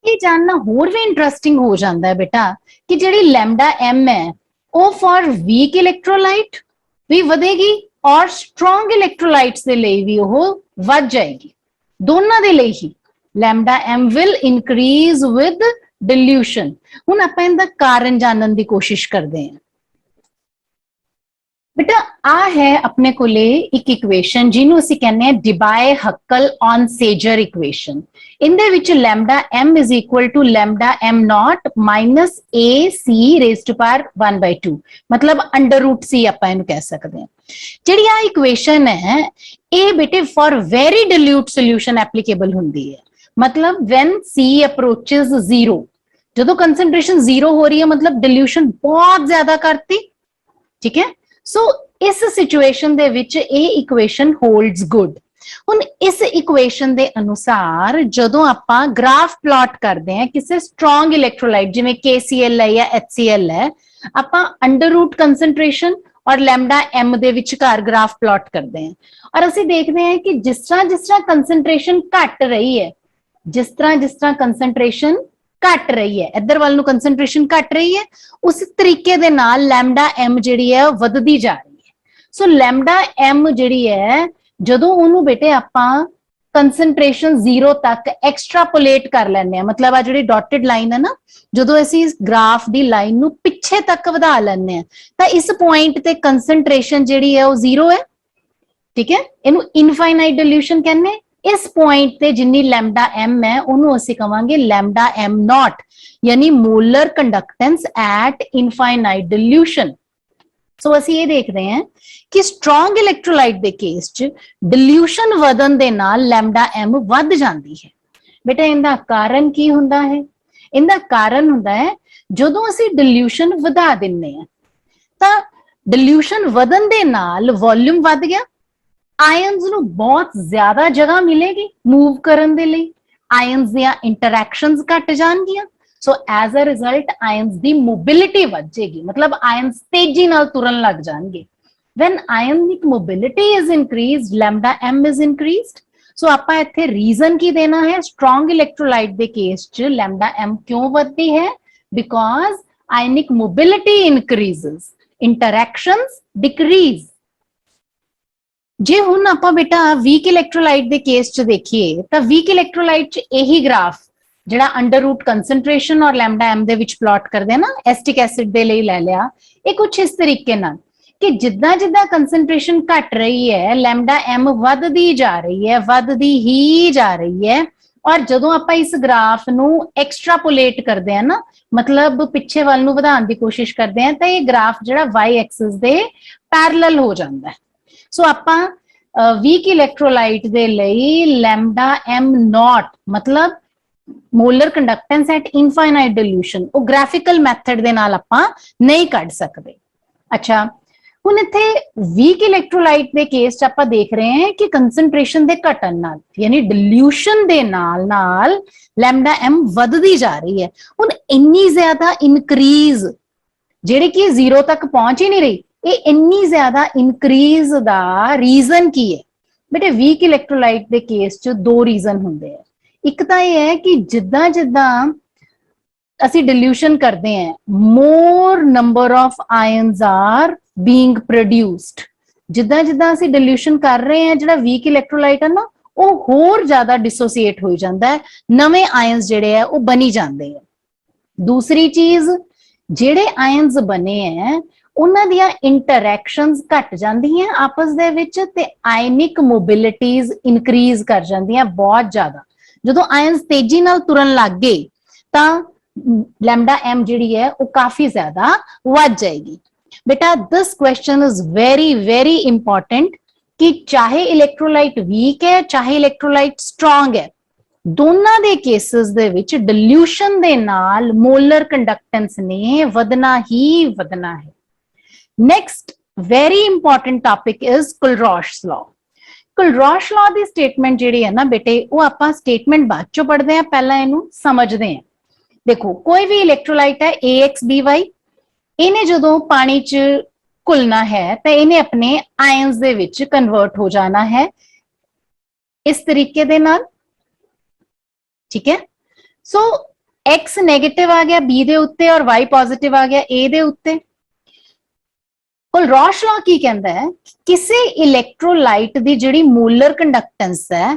A: ये जानना होर भी इंटरेस्टिंग हो जाता है बेटा कि जिहड़ी लैम्डा m है वो फॉर वीक इलेक्ट्रोलाइट भी वधेगी और स्ट्रॉन्ग इलेक्ट्रोलाइट्स दे लई भी वो वध जाएगी। दोनों दे लई ही lambda m will increase with dilution. हुण आपां इहदा कारण जानन दी कोशिश करदे हैं। बेटा आ है अपने कोले एक इक्वेशन जिन्हों ਅਸੀਂ ਕਹਿੰਦੇ ਆ ਡਿਬਾਏ ਹੱਕਲ ਔਨ ਸੇਜਰ ਇਕੁਏਸ਼ਨ ਇਹਦੇ ਵਿੱਚ lambda m is equal to lambda m naught minus a c raised to power 1 by 2 मतलब अंडर रूट c ਆਪਾਂ ਇਹਨੂੰ ਕਹਿ ਸਕਦੇ ਹਾਂ ਜਿਹੜੀ ਆ ਇਕੁਏਸ਼ਨ ਹੈ ਇਹ ਬੇਟੇ for very dilute solution applicable ਹੁੰਦੀ ਹੈ मतलब when c approaches 0 ਜਦੋਂ concentration 0 ਹੋ ਰਹੀ ਹੈ मतलब dilution ਬਹੁਤ ਜ਼ਿਆਦਾ ਕਰਤੀ ठीक है सो इस सिचुएशन दे विच ये इक्वेशन होल्ड्स गुड हुण इस इक्वेशन दे अनुसार जदों आपां ग्राफ प्लॉट करते हैं किसी स्ट्रॉन्ग इलेक्ट्रोलाइट जिवें KCl है या HCl है आपां अंडर रूट कंसंट्रेशन और लैम्डा m दे विचकार ग्राफ प्लॉट करते हैं और असीं देखते हैं कि जिस तरह कंसंट्रेशन घट रही है जिस तरह कंसंट्रेशन घट रही है इधर वाल नूं कंसंट्रेशन घट रही है उस तरीके दे नाल लैम्डा m जिहड़ी है वधदी जा रही है सो लैम्डा m जिहड़ी है जदों ओनू बेटे आपां कंसंट्रेशन 0 तक एक्सट्रापोलेट कर लैंदे आ मतलब आ जिहड़ी डॉटेड लाइन है ना जदों असीं इस ग्राफ दी लाइन नूं पिछे तक वधा लैंदे आ तां इस पॉइंट ते कंसंट्रेशन जिहड़ी है वो 0 है ठीक है इहनूं इनफाइनाइट डिल्यूशन कहने इस पॉइंट ते जिन्नी लैम्डा m है ਉਹਨੂੰ ਅਸੀਂ ਕਵਾਂਗੇ लैम्डा m नॉट यानी molar conductance at infinite dilution so ਅਸੀਂ ਇਹ ਦੇਖਦੇ ਹਾਂ ਕਿ ਸਟਰੋਂਗ ਇਲੈਕਟ੍ਰੋਲਾਈਟ ਦੇ ਕੇਸ ਚ ਡਿਲੂਸ਼ਨ ਵਧਣ ਦੇ ਨਾਲ लैम्डा m ਵੱਧ ਜਾਂਦੀ ਹੈ ਬੇਟਾ ਇਹਦਾ ਕਾਰਨ ਕੀ ਹੁੰਦਾ ਹੈ ਇਹਦਾ ਕਾਰਨ ਹੁੰਦਾ ਹੈ ਜਦੋਂ ਅਸੀਂ ਡਿਲੂਸ਼ਨ ਵਧਾ ਦਿੰਨੇ ਆ ਤਾਂ ਡਿਲੂਸ਼ਨ ਵਧਣ ਦੇ ਨਾਲ ਵੋਲਿਊਮ ਵੱਧ ਗਿਆ आयन्स ਨੂੰ ਬਹੁਤ ਜ਼ਿਆਦਾ ਜਗ੍ਹਾ ਮਿਲੇਗੀ ਮੂਵ ਕਰਨ ਦੇ ਲਈ ਆਇਨਸ ਦੀਆਂ ਇੰਟਰੈਕਸ਼ਨਸ ਘਟ ਜਾਣਗੀਆਂ so as a result ions ਦੀ ਮੋਬਿਲਿਟੀ ਵੱਧ ਜਾਏਗੀ ਮਤਲਬ ਆਇਨਸ ਤੇਜ਼ੀ ਨਾਲ ਤੁਰਨ ਲੱਗ ਜਾਣਗੇ when ionic mobility is increased lambda m is increased ਸੋ ਆਪਾਂ ਇੱਥੇ ਰੀਜ਼ਨ ਕੀ ਦੇਣਾ ਹੈ ਸਟਰੋਂਗ ਇਲੈਕਟ੍ਰੋਲਾਈਟ ਦੇ ਕੇਸ ਚ lambda m ਕਿਉਂ ਵੱਧਦੀ ਹੈ because ionic mobility increases interactions decrease जे हुण आपां बेटा वीक इलैक्ट्रोलाइट दे केस च देखिए तां वीक इलैक्ट्रोलाइट च यही ग्राफ जिहड़ा अंडर रूट कंसंट्रेशन और लैम्डा m दे विच प्लॉट करदे ना एस्टिक एसिड दे लई लै लिया ये कुछ इस तरीके नाल कि जिद्दां जिद्दां कंसंट्रेशन घट रही है लैम्डा m वधदी जा ही जा रही है और जदों आपां इस ग्राफ नूं एक्सट्रापोलेट करदे हैं ना मतलब पिछे वाल नूं वधाउण दी कोशिश करदे हैं तां ये ग्राफ जिहड़ा y एक्सिस दे पैरेलल हो जांदा है सो आपां वीक इलैक्ट्रोलाइट दे लई लैम्डा m नॉट मतलब molar conductance at infinite dilution वो ग्राफिकल मैथड दे नाल आपां नहीं कढ सकदे अच्छा हुण इत्थे वीक इलैक्ट्रोलाइट दे केस च आपां देख रहे हैं कि कंसंट्रेशन दे घटन नाल यानी डिल्यूशन दे नाल नाल लैम्डा m वधदी जा रही है हुण इन्नी ज्यादा इनक्रीज जिहड़ी कि 0 तक पहुंच ही नहीं रही ये इन्नी ज्यादा इंक्रीज दा रीजन की है बेटे वीक इलैक्ट्रोलाइट दे केस च दो रीजन हुंदे हैं एक तां ये है कि जिद्दां जिद्दां ਅਸੀਂ डिल्यूशन करते हैं more number of ions are being produced जिद्दां जिद्दां ਅਸੀਂ डिल्यूशन कर रहे हैं ਜਿਹੜਾ ਵੀਕ ਇਲੈਕਟ੍ਰੋਲਾਈਟ ਹੈ ਨਾ ਉਹ ਹੋਰ ਜ਼ਿਆਦਾ डिसोसिएट हो ਜਾਂਦਾ ਹੈ ਨਵੇਂ ਆਇਨਸ ਜਿਹੜੇ ਹੈ ਉਹ ਬਣੀ ਜਾਂਦੇ ਹੈ दूसरी चीज ਜਿਹੜੇ ਆਇਨਸ ਬਣੇ ਹੈ ਉਹਨਾਂ ਦੀਆਂ ਇੰਟਰੈਕਸ਼ਨਸ ਘਟ ਜਾਂਦੀਆਂ ਆਪਸ ਦੇ ਵਿੱਚ ਤੇ ਆਇਨਿਕ ਮੋਬਿਲਿਟੀਜ਼ ਇਨਕਰੀਜ਼ ਕਰ ਜਾਂਦੀਆਂ ਬਹੁਤ ਜ਼ਿਆਦਾ ਜਦੋਂ ਆਇਨਸ ਤੇਜ਼ੀ ਨਾਲ ਤੁਰਨ ਲੱਗ ਗਏ ਤਾਂ लैम्डा m ਜਿਹੜੀ ਹੈ ਉਹ ਕਾਫੀ ਜ਼ਿਆਦਾ ਵੱਧ ਜਾਏਗੀ बेटा this question is very very important कि चाहे इलेक्ट्रोलाइट वीक है चाहे इलेक्ट्रोलाइट स्ट्रॉन्ग है दोनों दे केसेस दे विच डिल्यूशन दे नाल मोलर कंडक्टेंस ने वधना ही वधना है next very important topic is Kohlrausch law Kohlrausch law दी स्टेटमेंट जिहड़ी है ना बेटे वो आपां स्टेटमेंट बाद चों पढ़दे हैं पहला इहनूं समझदे हैं देखो कोई भी इलेक्ट्रोलाइट है AXBY इन्हें जदों पानी च घुलना है तो इन्हें अपने आयन्स दे विच कन्वर्ट हो जाना है इस तरीके दे नाल ठीक है सो X नेगेटिव आ गया B दे उत्ते और Y पॉजिटिव आ गया A दे उत्ते कुलरॉश लॉ की कहता है किसी इलेक्ट्रोलाइट दी जिहड़ी मोलर कंडक्टेंस है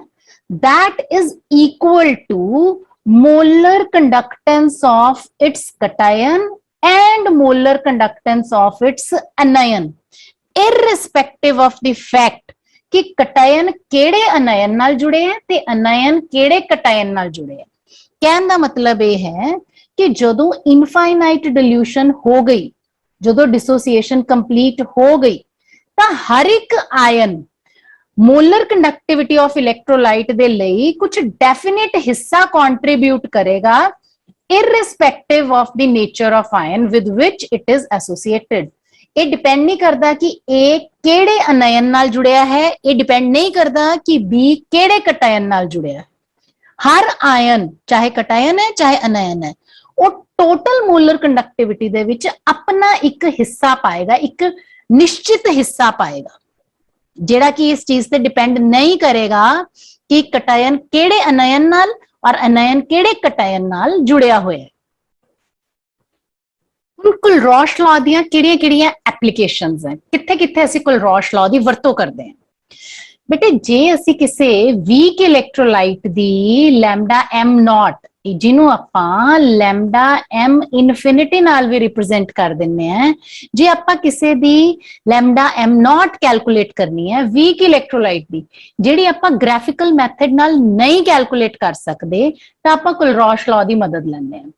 A: that is equal to molar conductance of its cation and molar conductance of its anion irrespective of the fact कि कटायन केड़े अनायन नाल जुड़े हैं ते अनायन केड़े कटायन नाल जुड़े हैं। कहने का मतलब यह है कि जदों इनफाइनाइट डिल्यूशन हो गई, जदों डिसोसीएशन कंप्लीट हो गई, तो हर एक ion molar conductivity of electrolyte दे लई कुछ डेफिनेट हिस्सा कंट्रीब्यूट करेगा irrespective of the nature of ion with which it is associated। ये डिपेंड नहीं करता कि ए केड़े अनायन नाल जुड़िया है, ये डिपेंड नहीं करता कि बी केड़े कटायन नाल जुड़िया है। हर आयन चाहे कटायन है चाहे अनायन है, वो टोटल मोलर कंडक्टिविटी दे विच अपना एक हिस्सा पाएगा, एक निश्चित हिस्सा पाएगा, जेड़ा कि इस चीज से डिपेंड नहीं करेगा कि कटायन केड़े अनायन नाल और अनायन केड़े कटायन नाल जुड़िया होया है। कुलरॉश लॉ दी किहड़ियां-किहड़ियां एप्लीकेशंस हैं, कित्थे-कित्थे असीं कुलरॉश लॉ दी वरतों करदे हैं। बेटे जे असीं किसे week electrolyte the lambda M not, जिन्हों आपां लैम्डा एम इनफिनिटी नाल भी रिप्रेजेंट कर दिन्ने हैं, जे आपां किसे दी लैम्डा एम नॉट कैलकुलेट करनी है वीक इलेक्ट्रोलाइट दी, जिहड़ी आपां ग्राफिकल मैथड नाल नहीं कैलकुलेट कर सकदे, तां आपां कुलरॉश लॉ दी मदद लैंदे हैं।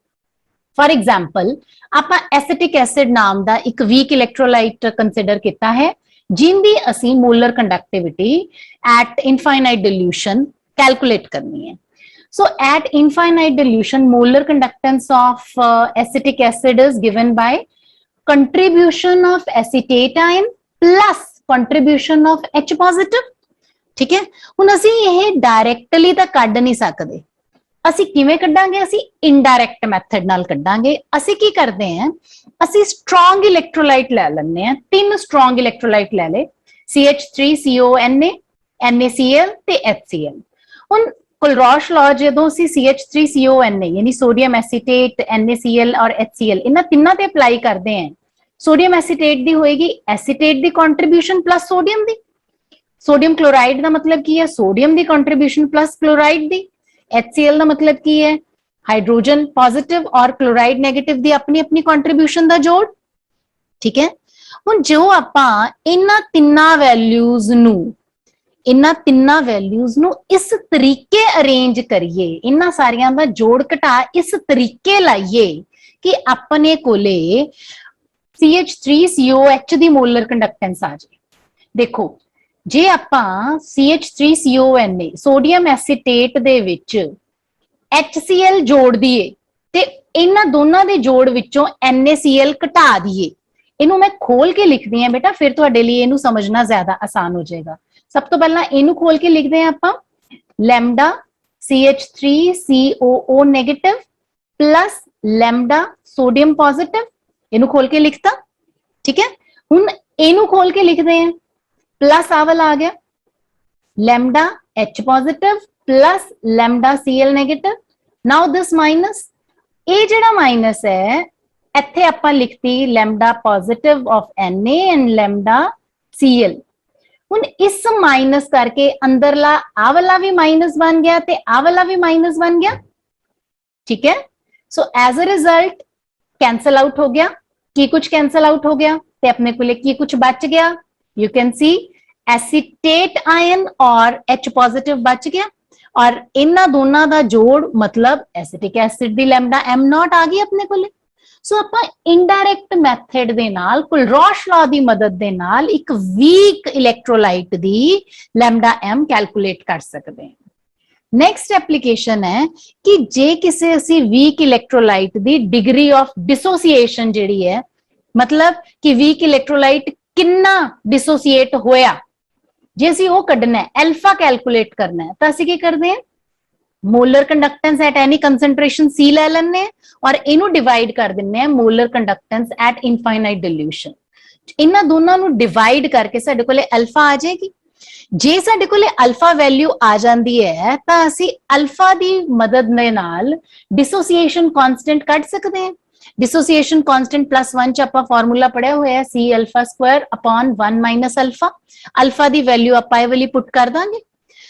A: फॉर एग्जाम्पल आपां एसिटिक एसिड नाम दा एक वीक इलेक्ट्रोलाइट कंसिडर किया है, जिंदी असी molar conductivity at infinite dilution calculate करनी है। So at infinite dilution molar conductance of acetic acid is given by contribution of acetate ion plus contribution of H positive. ठीक है, हुण असी यह डायरेक्टली तो कढ नहीं सकते, ਅਸੀਂ ਕਿਵੇਂ ਕੱਢਾਂਗੇ, ਅਸੀਂ ਇਨਡਾਇਰੈਕਟ ਮੈਥਡ ਨਾਲ ਕੱਢਾਂਗੇ। ਅਸੀਂ ਕੀ ਕਰਦੇ ਹਾਂ, ਅਸੀਂ ਸਟਰੋਂਗ ਇਲੈਕਟ੍ਰੋਲਾਈਟ ਲੈ ਲੈਂਦੇ ਹਾਂ, 3 ਸਟਰੋਂਗ ਇਲੈਕਟ੍ਰੋਲਾਈਟ ਲੈ ਲੇ, CH3CONA, NaCl ਤੇ HCl। ਹੁਣ ਕੁਲਰॉश ਲॉ ਜਦੋਂ ਅਸੀਂ CH3CONA यानी सोडियम एसीटेट, NaCl और HCl ਇਹਨਾਂ ਤਿੰਨਾਂ ਤੇ ਅਪਲਾਈ ਕਰਦੇ ਹਾਂ, सोडियम एसीटेट ਦੀ ਹੋਏਗੀ एसीटेट ਦੀ ਕੰਟਰੀਬਿਊਸ਼ਨ ਪਲੱਸ सोडियम ਦੀ, सोडियम क्लोराइड ਦਾ ਮਤਲਬ ਕੀ ਹੈ, सोडियम ਦੀ ਕੰਟਰੀਬਿਊਸ਼ਨ ਪਲੱਸ क्लोराइड ਦੀ, HCl ਦਾ मतलब की है हाइड्रोजन पॉजिटिव और क्लोराइड नेगेटिव दी अपनी अपनी कंट्रीब्यूशन दा जोड़। ठीक है, हुण जो आपां इन्हां तिन्नां वैल्यूज नू इस तरीके अरेंज करिए, इन्हां सारियां दा जोड़ घटा इस तरीके लाइए कि अपने कोले CH3COH दी मोलर कंडक्टेंस आ जाए। देखो जे आपां CH3CONA सोडियम एसीटेट दे विच HCl जोड़ दिए ते इन्हां दोनों दे जोड़ विचों NaCl घटा दिए, इनू मैं खोल के लिखदी हां बेटा, फिर तुहाडे लिए इनू समझना ज्यादा आसान हो जाएगा। सब तो पहला इनू खोल के लिखदे हां आपां, lambda CH3COO negative plus lambda sodium positive, इनू खोल के लिखता। ठीक है, हुण इनू खोल के लिखदे हां, प्लस आवल आ गया lambda H positive plus lambda Cl negative. Now this minus, ये जेड़ा माइनस है इत्थे आपां लिखती lambda positive of Na and lambda Cl। हुण इस माइनस करके अंदरला आ वाला भी माइनस बन गया ते आ वाला भी माइनस बन गया। ठीक है, so as a result cancel out हो गया, की कुछ कैंसल आउट हो गया ते अपने को की कुछ बच गया, you can see acetate ion और H पॉजिटिव बच गया, और इन्हां दोनों का जोड़ मतलब एसिटिक एसिड दी लैम्डा एम नॉट आ गई अपने कोले। सो आपां इनडायरेक्ट मैथड दे नाल कुलरॉश लॉ दी मदद दे नाल एक वीक इलेक्ट्रोलाइट दी लैम्डा एम कैलकुलेट कर सकते हैं। नेक्स्ट एप्लीकेशन है कि जे किसी असी वीक इलेक्ट्रोलाइट दी डिग्री ऑफ डिसोसीएशन जिहड़ी है, मतलब कि वीक इलेक्ट्रोलाइट किन्ना डिसोसीएट होया, जे असी वो कढना है, अल्फा कैलकुलेट करना है, तो असी की करते हैं, molar conductance at any concentration C ले लेने और इनू डिवाइड कर दिन्ने हैं molar conductance at infinite dilution. इन्हां दोनों नू डिवाइड करके साडे कोले अल्फा आ जाएगी। जे साडे कोले अल्फा वैल्यू आ जांदी है तां असी अल्फा दी मदद दे नाल डिसोसीएशन कांस्टेंट कढ सकदे हैं। डिसोसीएशन कांस्टेंट +1 च आपां फार्मूला पढ़िया होया C alpha square upon 1 minus alpha. Alpha दी वैल्यू आपां इह वाली पुट कर दांगे।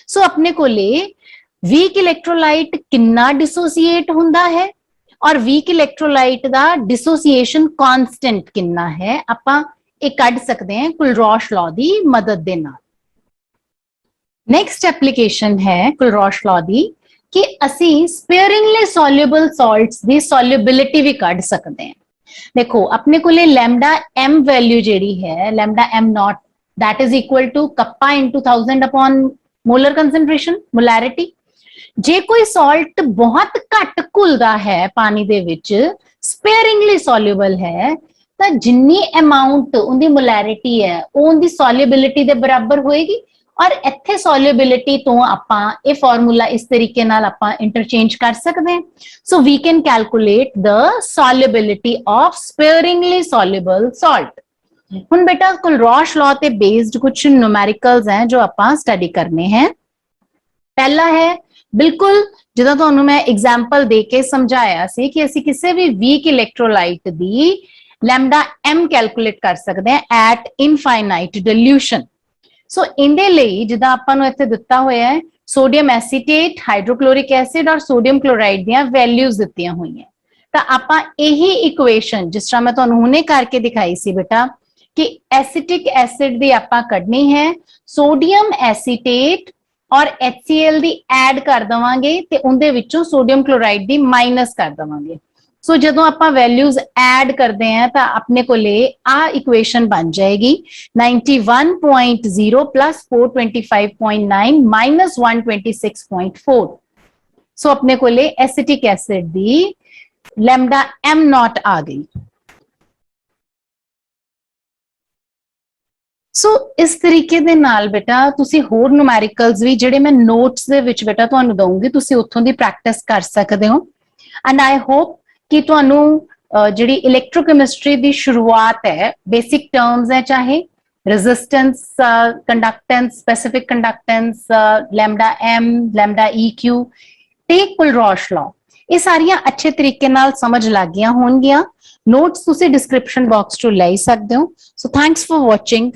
A: सो अपने कोले वीक इलेक्ट्रोलाइट किन्ना डिसोसीएट हुंदा है और वीक इलेक्ट्रोलाइट दा डिसोसीएशन कांस्टेंट किन्ना है, आपां ਇਹ ਕੱਢ ਸਕਦੇ ਹਾਂ ਕੁਲਰੌਸ਼ ਲਾਅ ਦੀ ਮਦਦ ਦੇ ਨਾਲ। ਨੈਕਸਟ ਐਪਲੀਕੇਸ਼ਨ ਹੈ ਕੁਲਰੌਸ਼ ਲਾਅ ਦੀ ਕਿ ਅਸੀਂ ਸਪੇਅਰਿੰਗਲੀ ਸੋਲਿਊਬਲ ਸਾਲਟਸ ਦੀ ਸੋਲਿਬਿਲਿਟੀ ਵੀ ਕੱਢ ਸਕਦੇ ਹਾਂ। देखो अपने को लैम्डा m वैल्यू जेडी है lambda m nought that is equal to kappa into 1000 upon molar concentration molarity. जे कोई सॉल्ट बहुत घट घुलदा है पानी दे विच स्पेयरिंगली सॉल्यूबल है तो जिन्नी अमाउंट उनकी मोलैरिटी है वो उनकी सॉल्यूबिलिटी दे बराबर होएगी। और इत्थे सॉल्यूबिलिटी तो आपां ये फॉर्मूला इस तरीके नाल आपां इंटरचेंज कर सकते हैं। So we can calculate the solubility of sparingly soluble salt. हुण बेटा कुलरॉश लॉ ते बेस्ड कुछ न्यूमेरिकल्स हैं जो आपां स्टडी करने हैं। पहला है बिल्कुल जिद्दां तुहानूं मैं एग्जाम्पल दे के समझाया सी कि असीं किसी भी वीक इलैक्ट्रोलाइट दी लैम्डा m कैलकुलेट कर सकते हैं एट इनफाइनाइट डिल्यूशन। सो इहदे लई जिद्दां आपां नूं इत्थे दित्ता होया है सोडियम एसीटेट हाइड्रोक्लोरिक एसिड और सोडियम क्लोराइड दियां वैल्यूज दित्तियां होईयां तां आपां यही इक्वेशन जिस तरह मैं तुहानूं हुणे करके दिखाई सी बेटा कि एसिटिक एसिड दी आपां कढनी है सोडियम एसीटेट और HCl दी ऐड कर देवांगे ते उहदे विचों सोडियम क्लोराइड दी माइनस कर देवांगे। सो जदों आपां वैल्यूज ऐड करते हैं तो अपने को आ इक्वेशन बन जाएगी 91.0 प्लस 425.9 माइनस 126.4। सो अपने को एसिटिक एसिड दी लैम्डा m नॉट आ गई। सो इस तरीके दे नाल बेटा तुसी होर न्यूमेरिकल्स भी जिहड़े मैं नोट्स दे विच बेटा तुहानूं दऊंगी तुसी उत्थों दी प्रैक्टिस कर सकदे हो। एंड आई होप कि तुहानूं जिहड़ी इलैक्ट्रोकैमिस्ट्री दी शुरुआत है बेसिक टर्म्स है चाहे resistance conductance specific conductance lambda m lambda eq ते कुलरॉश लॉ ये सारियां अच्छे तरीके नाल समझ लग गईयां होणगीਆਂ। नोट्स तुसी डिस्क्रिप्शन बॉक्स चों ले सकदे हो। So thanks for watching.